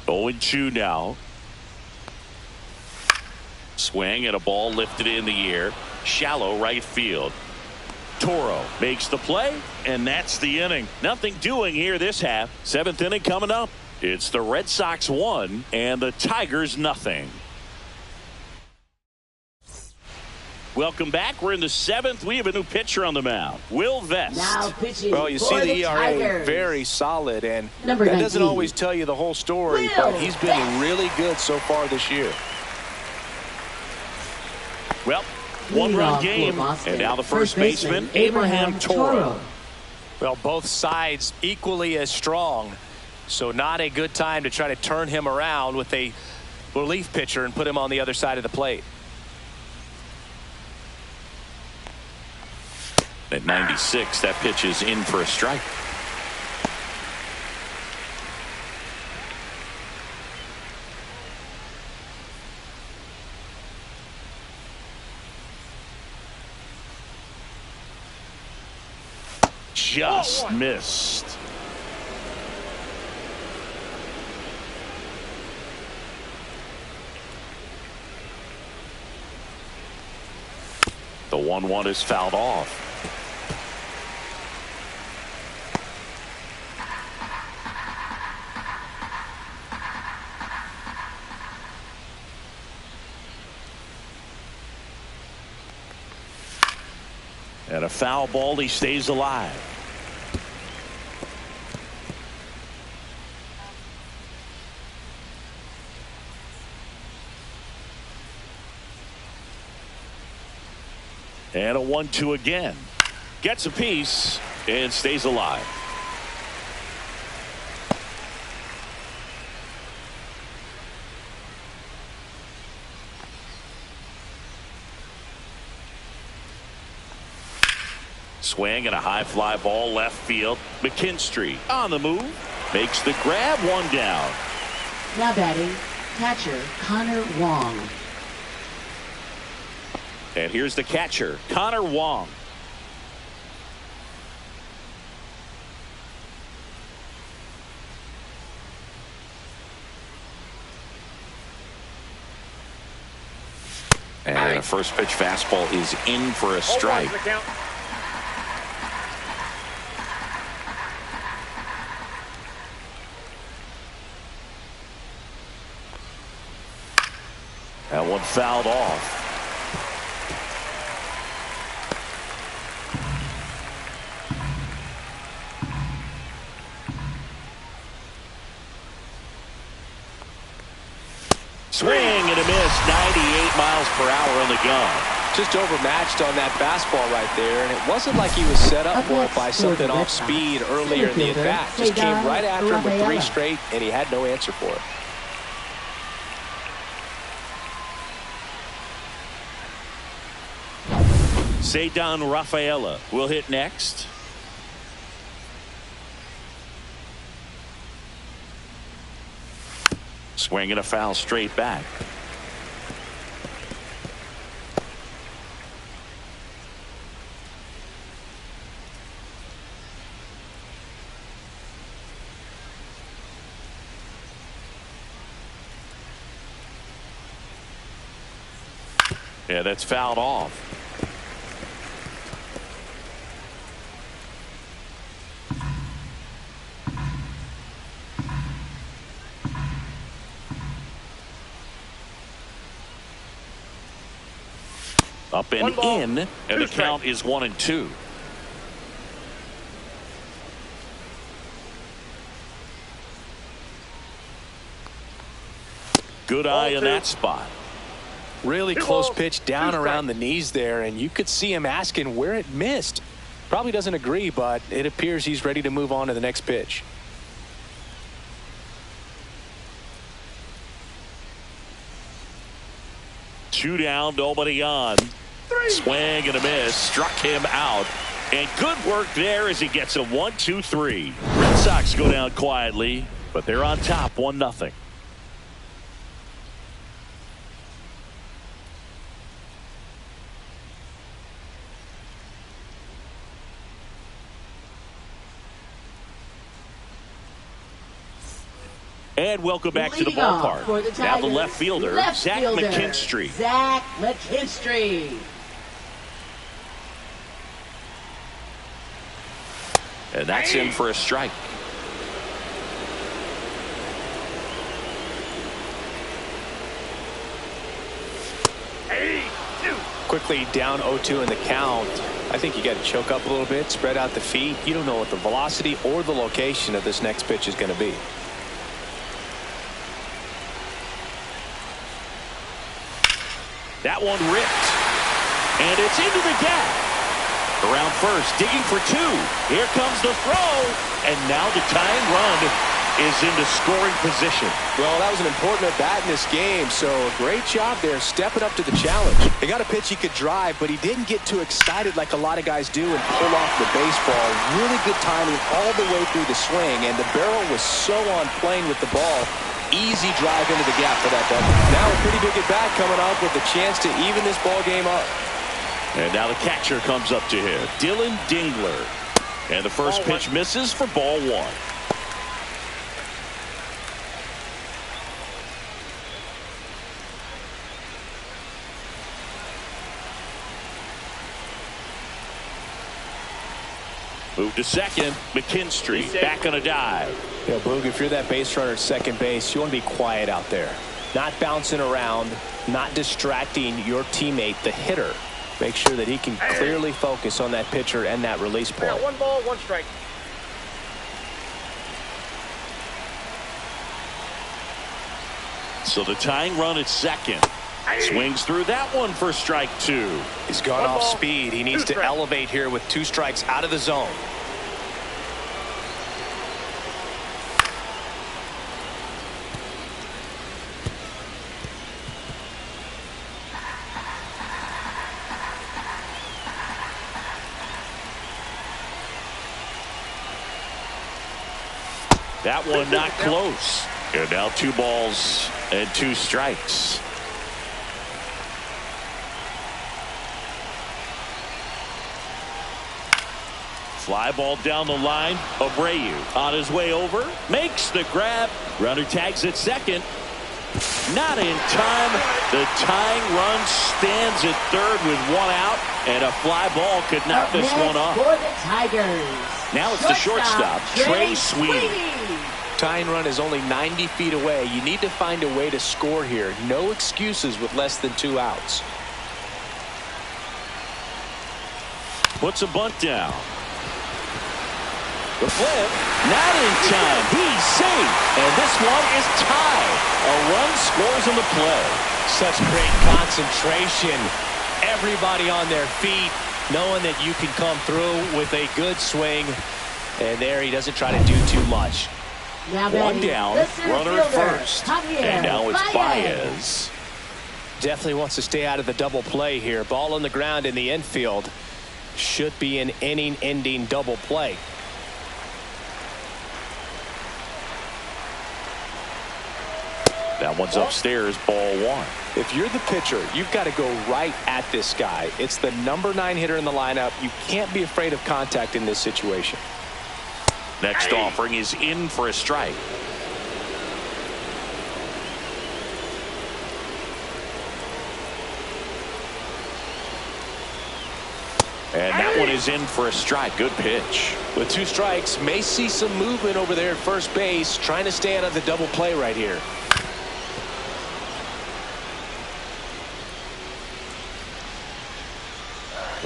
0-2 now. Swing and a ball lifted in the air. Shallow right field. Toro makes the play, and that's the inning. Nothing doing here this half. 7th inning coming up. It's the Red Sox 1 and the Tigers nothing. Welcome back. We're in the 7th. We have a new pitcher on the mound, Will Vest. Now pitching. Well, you see the ERA Tigers. very solid, and Number that 19. doesn't always tell you the whole story, Will but he's been really good so far this year. Well, 1-run game, and now the first baseman, Abraham Toro. Well, both sides equally as strong, so not a good time to try to turn him around with a relief pitcher and put him on the other side of the plate. At 96, that pitch is in for a strike. Just missed. The 1-1 is fouled off. And a foul ball, he stays alive. And a 1-2 again. Gets a piece and stays alive. Swing and a high fly ball left field. McKinstry on the move. Makes the grab. 1 down. Now batting, catcher Connor Wong. And here's the catcher, Connor Wong. And a first pitch fastball is in for a strike. That one fouled off. Swing and a miss. 98 miles per hour on the gun. Just overmatched on that fastball right there, and it wasn't like he was set up for it by something off speed earlier in the at-bat. Just came right after him with 3 straight, and he had no answer for it. Cedar Rafaela will hit next. Swing and a foul straight back. Yeah, that's fouled off. Up and in, and the count is 1-2. Good eye in that spot. Really close pitch down around the knees there, and you could see him asking where it missed. Probably doesn't agree, but it appears he's ready to move on to the next pitch. Two down, nobody on. Swing and a miss, struck him out. And good work there as he gets a 1-2-3. Red Sox go down quietly, but they're on top 1-0. And welcome back to the ballpark. Now the left fielder, Zach McKinstry. Zach McKinstry. And that's in for a strike. Quickly down 0-2 in the count. I think you got to choke up a little bit, spread out the feet. You don't know what the velocity or the location of this next pitch is going to be. That one ripped. And it's into the gap. Around first, digging for two. Here comes the throw. And now the tying run is into scoring position. Well, that was an important at-bat in this game, so a great job there stepping up to the challenge. He got a pitch he could drive, but he didn't get too excited like a lot of guys do and pull off the baseball. Really good timing all the way through the swing, and the barrel was so on plane with the ball. Easy drive into the gap for that double. Now a pretty big at-bat coming up with a chance to even this ball game up. And now the catcher comes up to him, Dylan Dingler. And the first pitch misses for ball one. Move to second. McKinstry back on a dive. Yeah, Boog, if you're that base runner at second base, you want to be quiet out there. Not bouncing around, not distracting your teammate, the hitter. Make sure that he can clearly focus on that pitcher and that release point. Now 1 ball, 1 strike. So the tying run at second. Swings through that one for strike two. He's gone off speed. He needs to elevate here with 2 strikes out of the zone. That one not close. And now 2 balls and 2 strikes. Fly ball down the line. Abreu on his way over. Makes the grab. Runner tags at second. Not in time. The tying run stands at third with 1 out. And a fly ball could knock this one off. For the Tigers. Now it's the shortstop, Trey Sweeney. Tying run is only 90 feet away. You need to find a way to score here. No excuses with less than 2 outs. Puts a bunt down. The flip, not in time. He's safe. And this one is tied. A run scores on the play. Such great concentration. Everybody on their feet, knowing that you can come through with a good swing. And there he doesn't try to do too much. Now 1 down, runner at first. And now it's Baez. Definitely wants to stay out of the double play here. Ball on the ground in the infield. Should be an inning-ending double play. That one's upstairs, ball 1. If you're the pitcher, you've got to go right at this guy. It's the number 9 hitter in the lineup. You can't be afraid of contact in this situation. Next offering is in for a strike. And that one is in for a strike. Good pitch. With 2 strikes, may see some movement over there at first base, trying to stay out of the double play right here.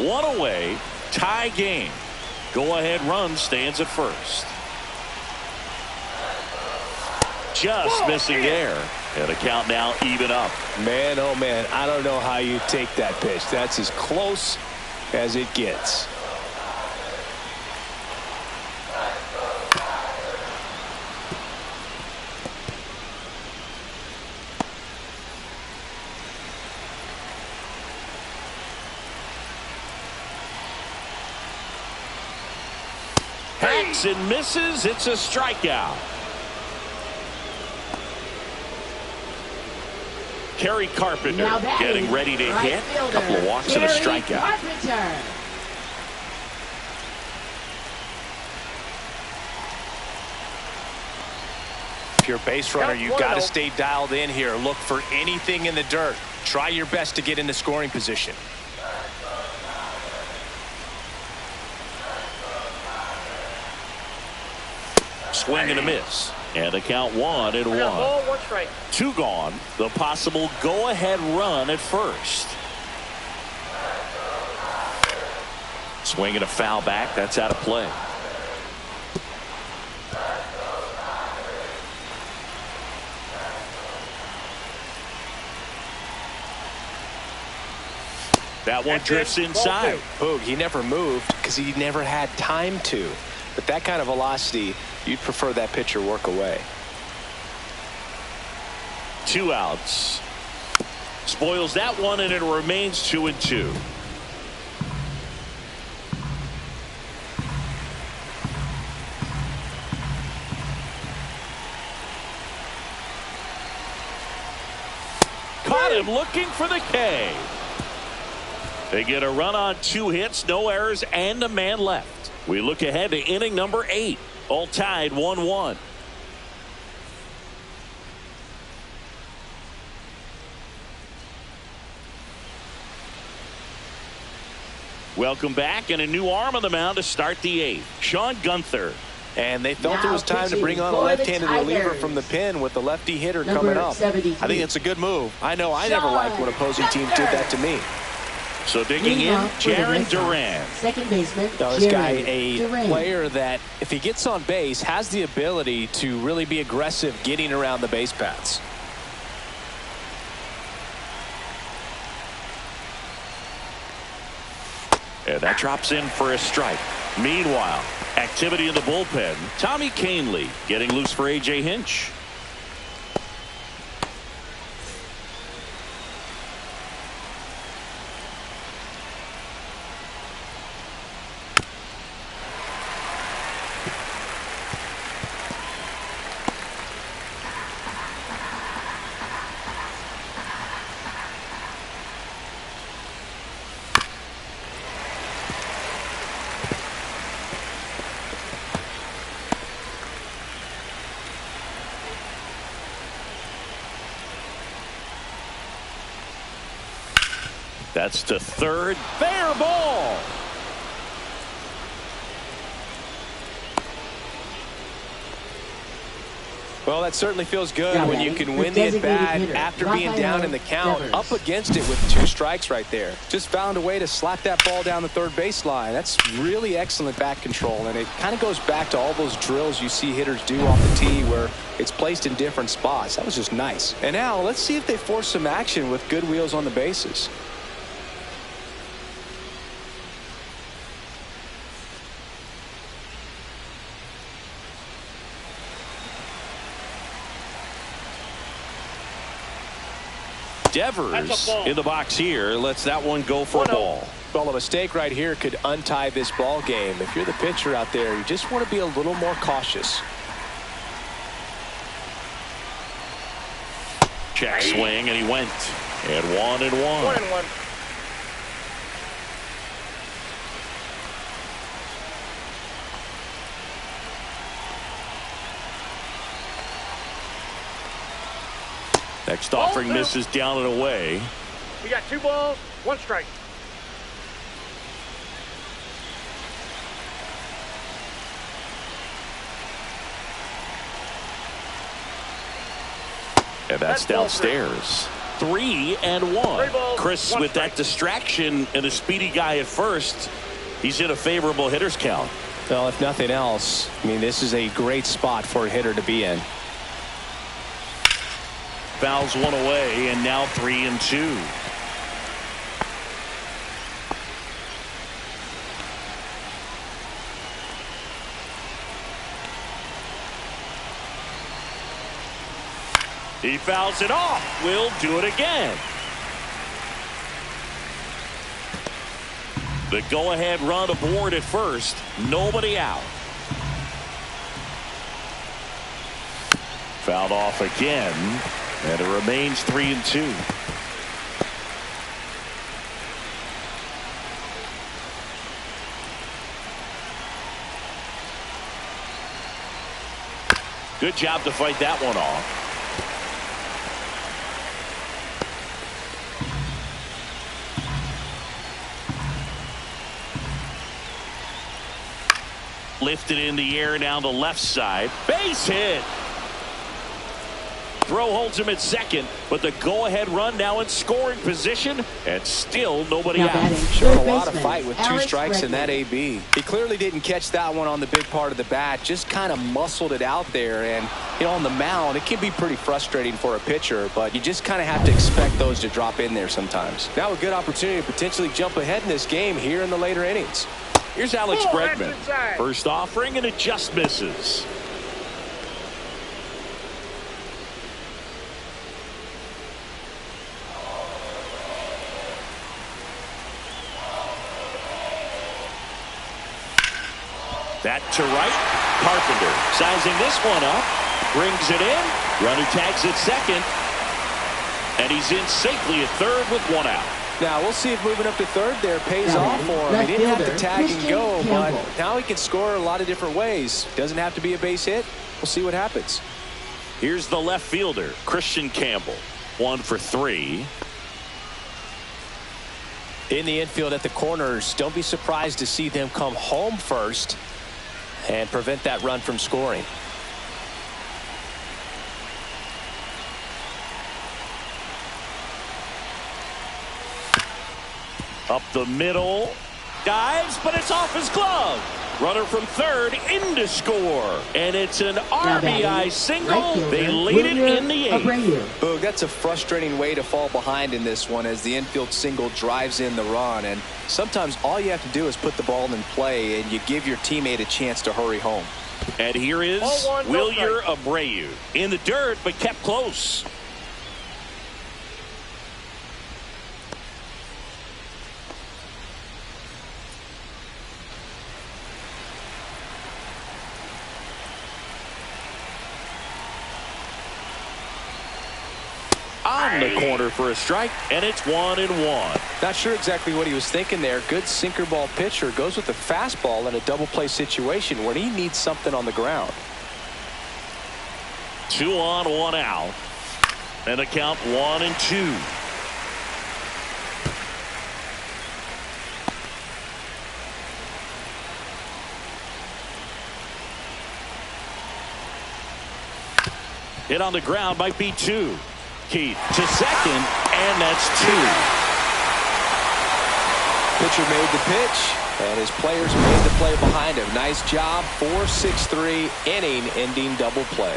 One away, tie game. Go-ahead run stands at first. Just missing there. And the count now even up. Man, oh man, I don't know how you take that pitch. That's as close as it gets. Hacks and misses. It's a strikeout. Kerry Carpenter getting ready to hit. A couple of walks and a strikeout. Carpenter. If you're a base runner, you've got to stay dialed in here. Look for anything in the dirt. Try your best to get into scoring position. Swing and a miss. And the count 1-1. Ball, 1 strike. 2 gone. The possible go-ahead run at first. Swing and a foul back. That's out of play. That one drifts inside. Boog, he never moved because he never had time to. But that kind of velocity, you'd prefer that pitcher work away. 2 outs. Spoils that one, and it remains 2-2. Caught him looking for the K. They get a run on 2 hits, no errors, and a man left. We look ahead to inning number 8. All tied 1-1. Welcome back, and a new arm on the mound to start the 8th. Sean Gunther. And they felt it was time to bring on a left-handed reliever from the pen with the lefty hitter coming up. I think it's a good move. I know I never liked when opposing teams did that to me. So digging in, Jaron Duran. Second baseman, now this guy, a player that if he gets on base, has the ability to really be aggressive getting around the base paths. And that drops in for a strike. Meanwhile, activity in the bullpen. Tommy Canley getting loose for A.J. Hinch. That's to third. Fair ball. Well, that certainly feels good when you can win the at-bat after being down in the count. Up against it with 2 strikes right there. Just found a way to slap that ball down the third baseline. That's really excellent bat control, and it kind of goes back to all those drills you see hitters do off the tee where it's placed in different spots. That was just nice. And now let's see if they force some action with good wheels on the bases. Devers in the box here. Lets that one go for a ball. Well, a mistake right here could untie this ball game. If you're the pitcher out there, you just want to be a little more cautious. Check swing, and he went. And 1-1. 1-1. Next offering misses down and away. We got 2 balls, 1 strike. And that's downstairs. 3-1. Chris, with that distraction and a speedy guy at first, he's in a favorable hitter's count. Well, if nothing else, I mean, this is a great spot for a hitter to be in. Fouls one away, and now 3-2. He fouls it off. We'll do it again. The go-ahead run aboard at first. Nobody out. Fouled off again. And it remains 3-2. Good job to fight that one off. Lifted in the air down the left side. Base hit. Throw holds him at second, but the go-ahead run now in scoring position, and still nobody out. Showed a lot of fight with 2 strikes in that AB. He clearly didn't catch that one on the big part of the bat, just kind of muscled it out there. And, you know, on the mound, it can be pretty frustrating for a pitcher, but you just kind of have to expect those to drop in there sometimes. Now a good opportunity to potentially jump ahead in this game here in the later innings. Here's Alex Bregman. First offering, and it just misses. That to right. Carpenter sizing this one up. Brings it in. Runner tags at second. And he's in safely at third with 1 out. Now we'll see if moving up to third there pays off for him. He didn't have to tag and go, but now he can score a lot of different ways. Doesn't have to be a base hit. We'll see what happens. Here's the left fielder, Christian Campbell. 1 for 3. In the infield at the corners, don't be surprised to see them come home first and prevent that run from scoring. Up the middle. Dives, but it's off his glove. Runner from third in to score. And it's an RBI single. They lead it in the 8th. Oh, that's a frustrating way to fall behind in this one as the infield single drives in the run. And sometimes all you have to do is put the ball in play and you give your teammate a chance to hurry home. And here is Wilyer Abreu. In the dirt, but kept close. On the corner for a strike, and it's 1-1. Not sure exactly what he was thinking there. Good sinker ball pitcher goes with the fastball in a double play situation when he needs something on the ground. 2 on, 1 out, and the count 1-2. Hit on the ground might be 2. Keith to second, and that's 2. Pitcher made the pitch, and his players made the play behind him. Nice job. 4-6-3 inning-ending double play.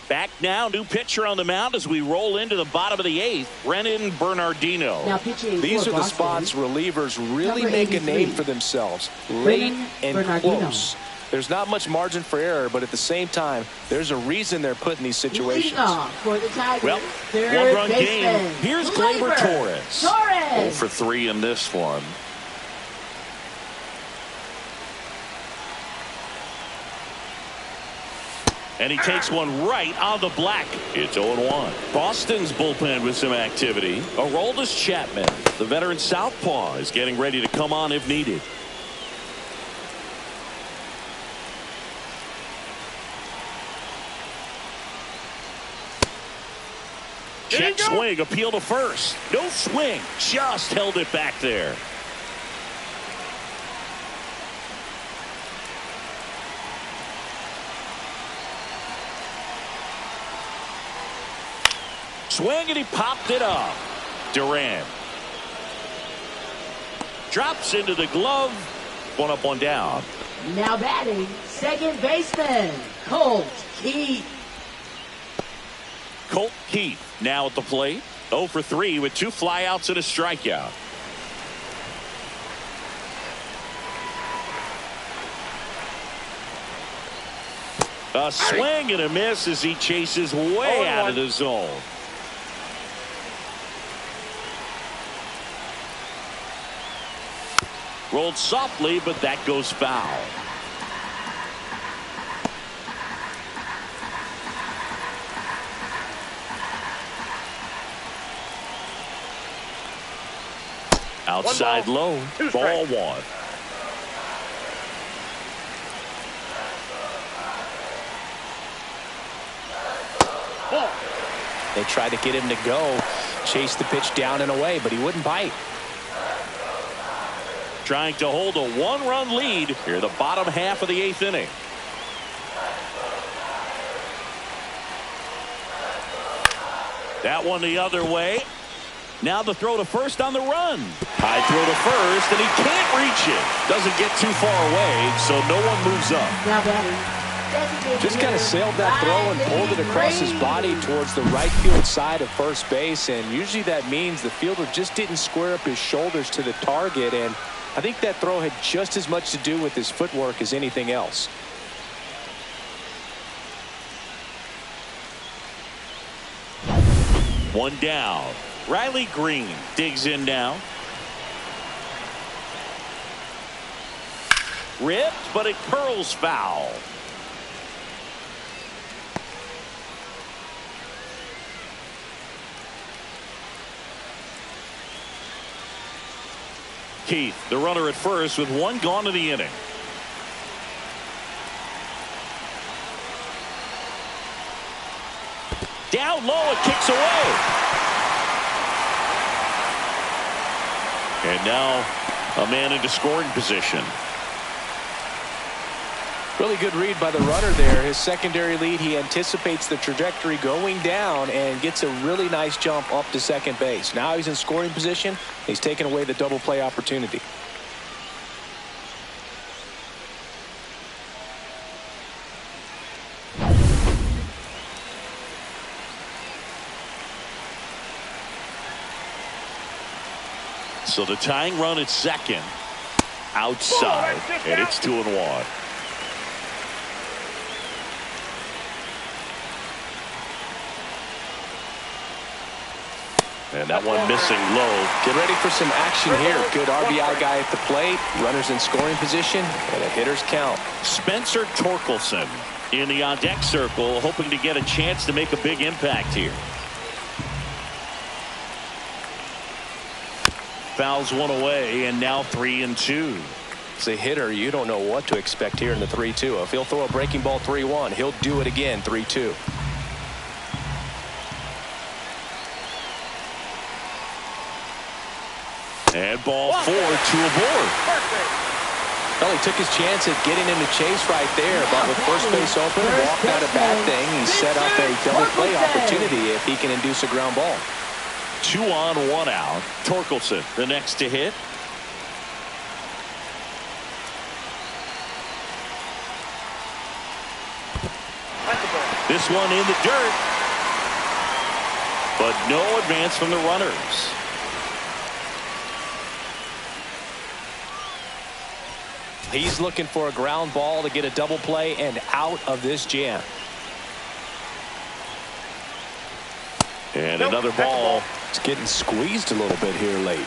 Back now, new pitcher on the mound as we roll into the bottom of the 8th. Brennan Bernardino. These are the spots relievers really make a name for themselves. Late and close. There's not much margin for error, but at the same time, there's a reason they're put in these situations. Well, 1-run game. Here's Gleyber Torres. 0 for 3 in this one. And he takes one right on the black. It's 0-1. Boston's bullpen with some activity. Aroldis Chapman, the veteran southpaw, is getting ready to come on if needed. Checks Swing, appeal to first. No swing, just held it back there. Swing, and he popped it up. Duran drops into the glove. One up, one down. Now batting, second baseman, Colt Keith. Colt Keith now at the plate. 0 for 3 with 2 flyouts and a strikeout. A swing and a miss as he chases way out of the zone. Rolled softly, but that goes foul. Outside low, ball 1. They tried to get him to go, chase the pitch down and away, but he wouldn't bite. Trying to hold a 1-run lead here the bottom half of the 8th inning. That one the other way. Now the throw to first on the run. High throw to first, and he can't reach it. Doesn't get too far away, so no one moves up. Now batting, Just kind of sailed that throw and pulled it across his body towards the right field side of first base, and usually that means the fielder just didn't square up his shoulders to the target, and I think that throw had just as much to do with his footwork as anything else. One down. Riley Green digs in now. Ripped, but it curls foul. Keith, the runner at first with 1 gone in the inning. Down low, it kicks away. And now a man into scoring position. Really good read by the runner there. His secondary lead, he anticipates the trajectory going down and gets a really nice jump up to second base. Now he's in scoring position. He's taken away the double play opportunity. So the tying run at second. Outside. And it's 2-1. And that one missing low. Get ready for some action here. Good RBI guy at the plate. Runners in scoring position. And a hitter's count. Spencer Torkelson in the on-deck circle, hoping to get a chance to make a big impact here. Fouls one away, and now 3-2. As a hitter, you don't know what to expect here in the 3-2. If he'll throw a breaking ball 3-1, he'll do it again 3-2. And ball 4, 2 aboard. Well, he took his chance at getting him to chase right there, but with first base open, walked out a bad thing and set up a double play opportunity if he can induce a ground ball. 2 on, 1 out. Torkelson, the next to hit. This one in the dirt. But no advance from the runners. He's looking for a ground ball to get a double play and out of this jam. And another ball. It's getting squeezed a little bit here late.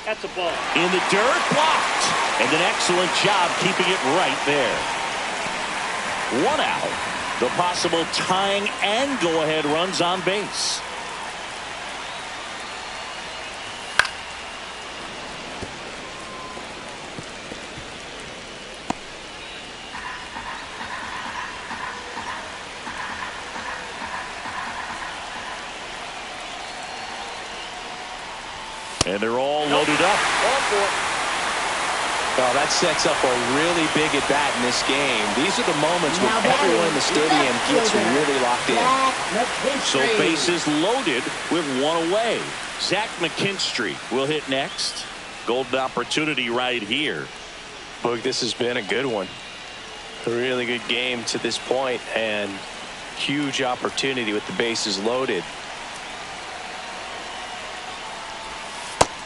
That's a ball. In the dirt, blocked. And an excellent job keeping it right there. 1 out. The possible tying and go-ahead runs on base. And they're all loaded up. Well, that sets up a really big at bat in this game. These are the moments when everyone in the stadium gets really locked in. So bases loaded with one away. Zach McKinstry will hit next. Golden opportunity right here. Look, this has been a good one. A really good game to this point, and huge opportunity with the bases loaded.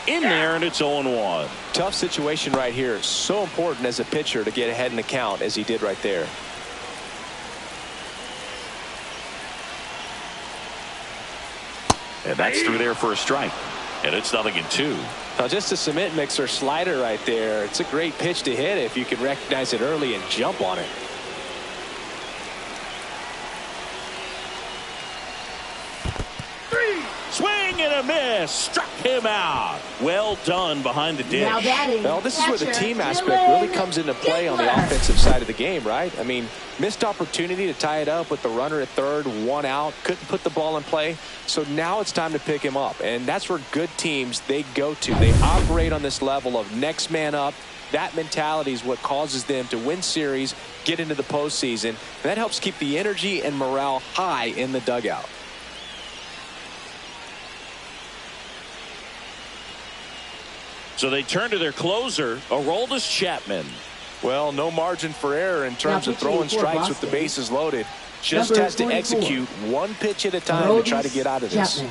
In there, and it's 0-1. Tough situation right here. So important as a pitcher to get ahead in the count as he did right there. And that's through there for a strike. And it's 0-2. Now, just a cement mixer slider right there. It's a great pitch to hit if you can recognize it early and jump on it. Swing and a miss. Struck him out. Well done behind the dish. Well, this is where the team aspect really comes into play on the offensive side of the game, right? I mean, missed opportunity to tie it up with the runner at third, one out, couldn't put the ball in play. So now it's time to pick him up. And that's where good teams, they go to. They operate on this level of next man up. That mentality is what causes them to win series, get into the postseason. And that helps keep the energy and morale high in the dugout. So they turn to their closer, Aroldis Chapman. Well, no margin for error in terms of throwing strikes with the bases loaded. Just has to execute one pitch at a time to try to get out of this.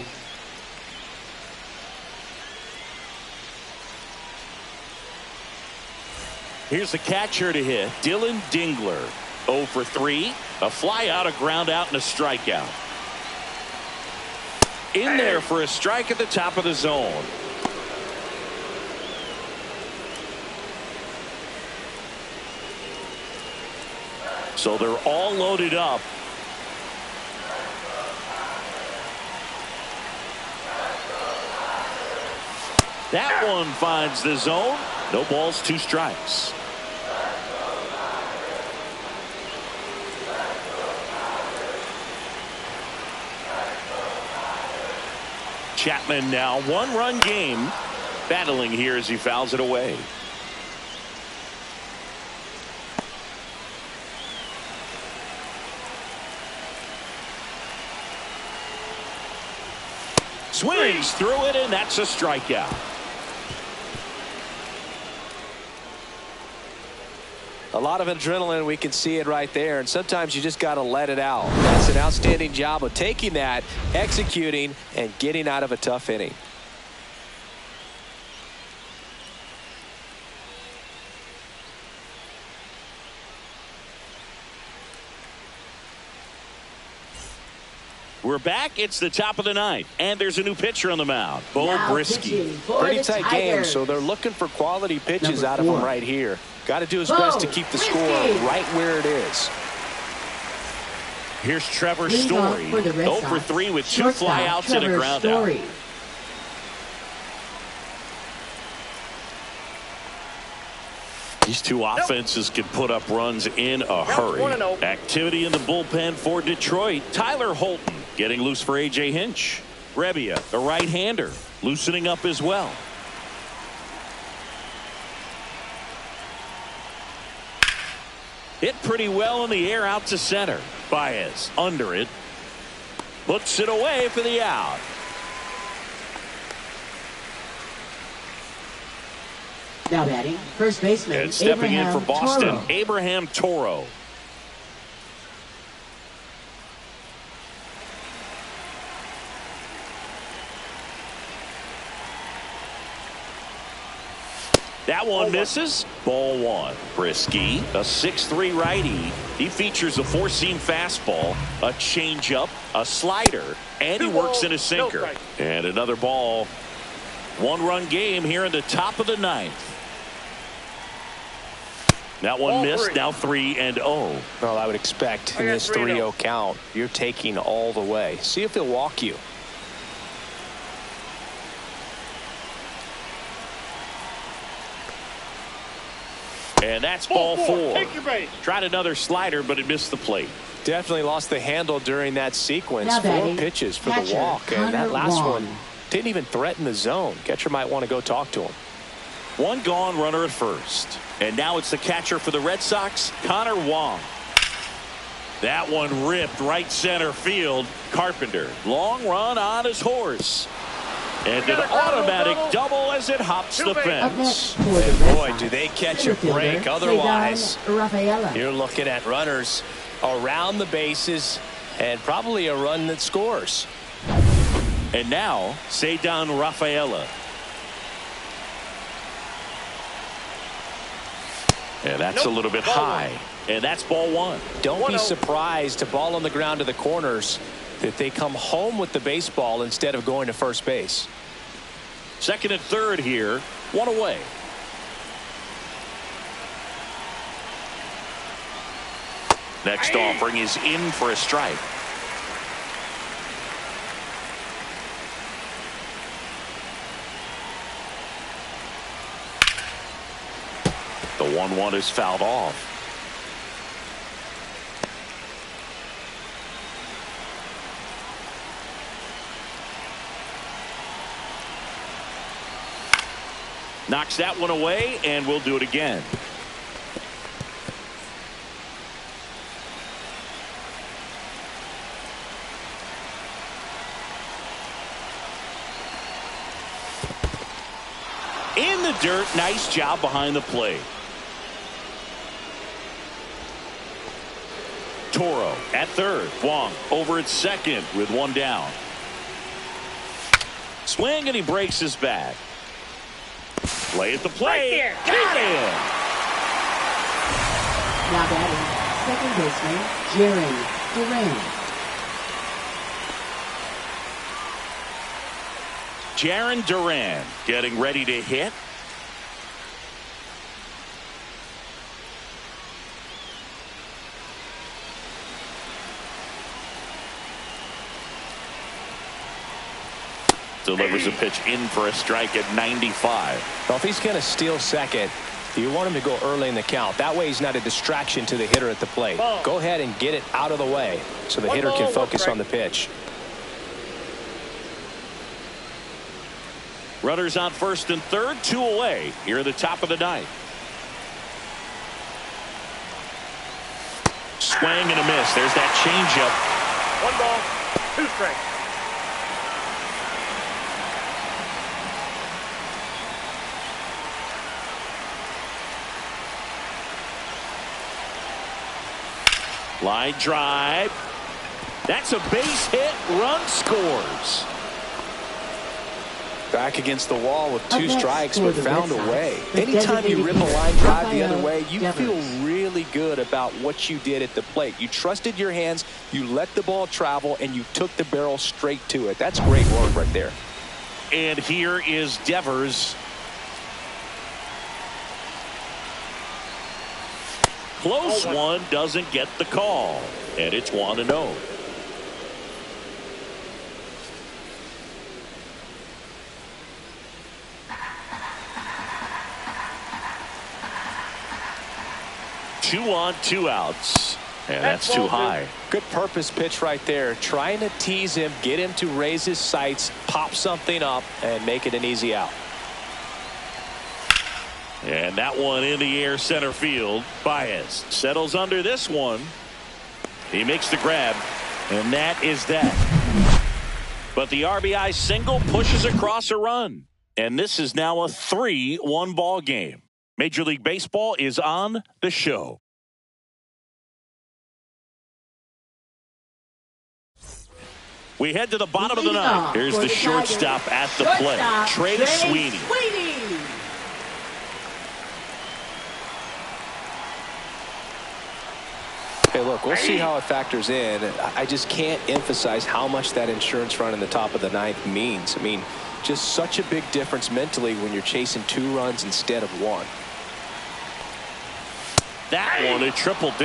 Here's the catcher to hit, Dylan Dingler. 0 for 3, a fly out, a ground out, and a strikeout. In there for a strike at the top of the zone. So they're all loaded up. That one finds the zone. No balls, 2 strikes. Chapman now 1-run game. Battling here as he fouls it away. Swings through it, and that's a strikeout. A lot of adrenaline, we can see it right there, and sometimes you just got to let it out. That's an outstanding job of taking that, executing, and getting out of a tough inning. We're back. It's the top of the ninth, and there's a new pitcher on the mound, Bo Brisky. Pretty tight game, so they're looking for quality pitches out of him right here. Got to do his best to keep the score right where it is. Here's Trevor Story, 0 for 3 with 2 flyouts and a ground out. These two offenses can put up runs in a hurry. Activity in the bullpen for Detroit. Tyler Holton getting loose for A.J. Hinch. Rebbia, the right-hander, loosening up as well. Hit pretty well in the air out to center. Baez under it. Puts it away for the out. Now batting, first baseman. And stepping in for Boston, Toro. Abraham Toro. That one misses. Ball 1. Brisky, a 6'3" righty. He features a 4-seam fastball, a changeup, a slider, and he works in a sinker. And another ball. 1-run game here in the top of the ninth. That one missed. Now 3-0. Well, I would expect in this 3-0 count, you're taking all the way. See if he'll walk you. And that's ball 4. Take your base. Tried another slider, but it missed the plate. Definitely lost the handle during that sequence. Now 4 batting, pitches for catcher, the walk, and that last one Didn't even threaten the zone. Catcher might want to go talk to him. One gone, runner at first. And now it's the catcher for the Red Sox, Connor Wong. That one ripped right center field. Carpenter, long run on his horse. And an automatic double as it hops the fence. And boy, do they catch a break. Otherwise, you're looking at runners around the bases and probably a run that scores. And now, Cedar Rafaela. And that's a little bit high. And that's ball one. Don't be surprised to ball on the ground to the corners that they come home with the baseball instead of going to first base. Second and third here. One away. Next offering is in for a strike. The 1-1 is fouled off. Knocks that one away, and we'll do it again. In the dirt, nice job behind the plate. Toro at third. Wong over at second with one down. Swing, and he breaks his bat. Play at the plate. Right Got him. Now batting, second baseman, Jarren Duran getting ready to hit. Delivers a pitch in for a strike at 95. Well, if he's going to steal second, you want him to go early in the count. That way he's not a distraction to the hitter at the plate. Go ahead and get it out of the way so the hitter can focus on the pitch. Runners on first and third, 2 away here at the top of the ninth. Swing and a miss. There's that changeup. 1 ball, 2 strikes. Line drive. That's a base hit. Run scores. Back against the wall with 2 strikes, but found a way. Anytime you rip a line drive the other way, you feel really good about what you did at the plate. You trusted your hands, you let the ball travel, and you took the barrel straight to it. That's great work right there. And here is Devers. Close one, doesn't get the call. And it's 1-0. Two on, 2 outs. And that's too high. Good purpose pitch right there. Trying to tease him, get him to raise his sights, pop something up, and make it an easy out. And that one in the air center field. Baez settles under this one. He makes the grab, and that is that. But the RBI single pushes across a run. And this is now a 3-1 ball game. Major League Baseball is on the show. We head to the bottom of the ninth. Here's the shortstop at the plate, Trey Sweeney. Hey, look, we'll see how it factors in. I just can't emphasize how much that insurance run in the top of the ninth means. I mean, just such a big difference mentally when you're chasing 2 runs instead of 1. That one, a triple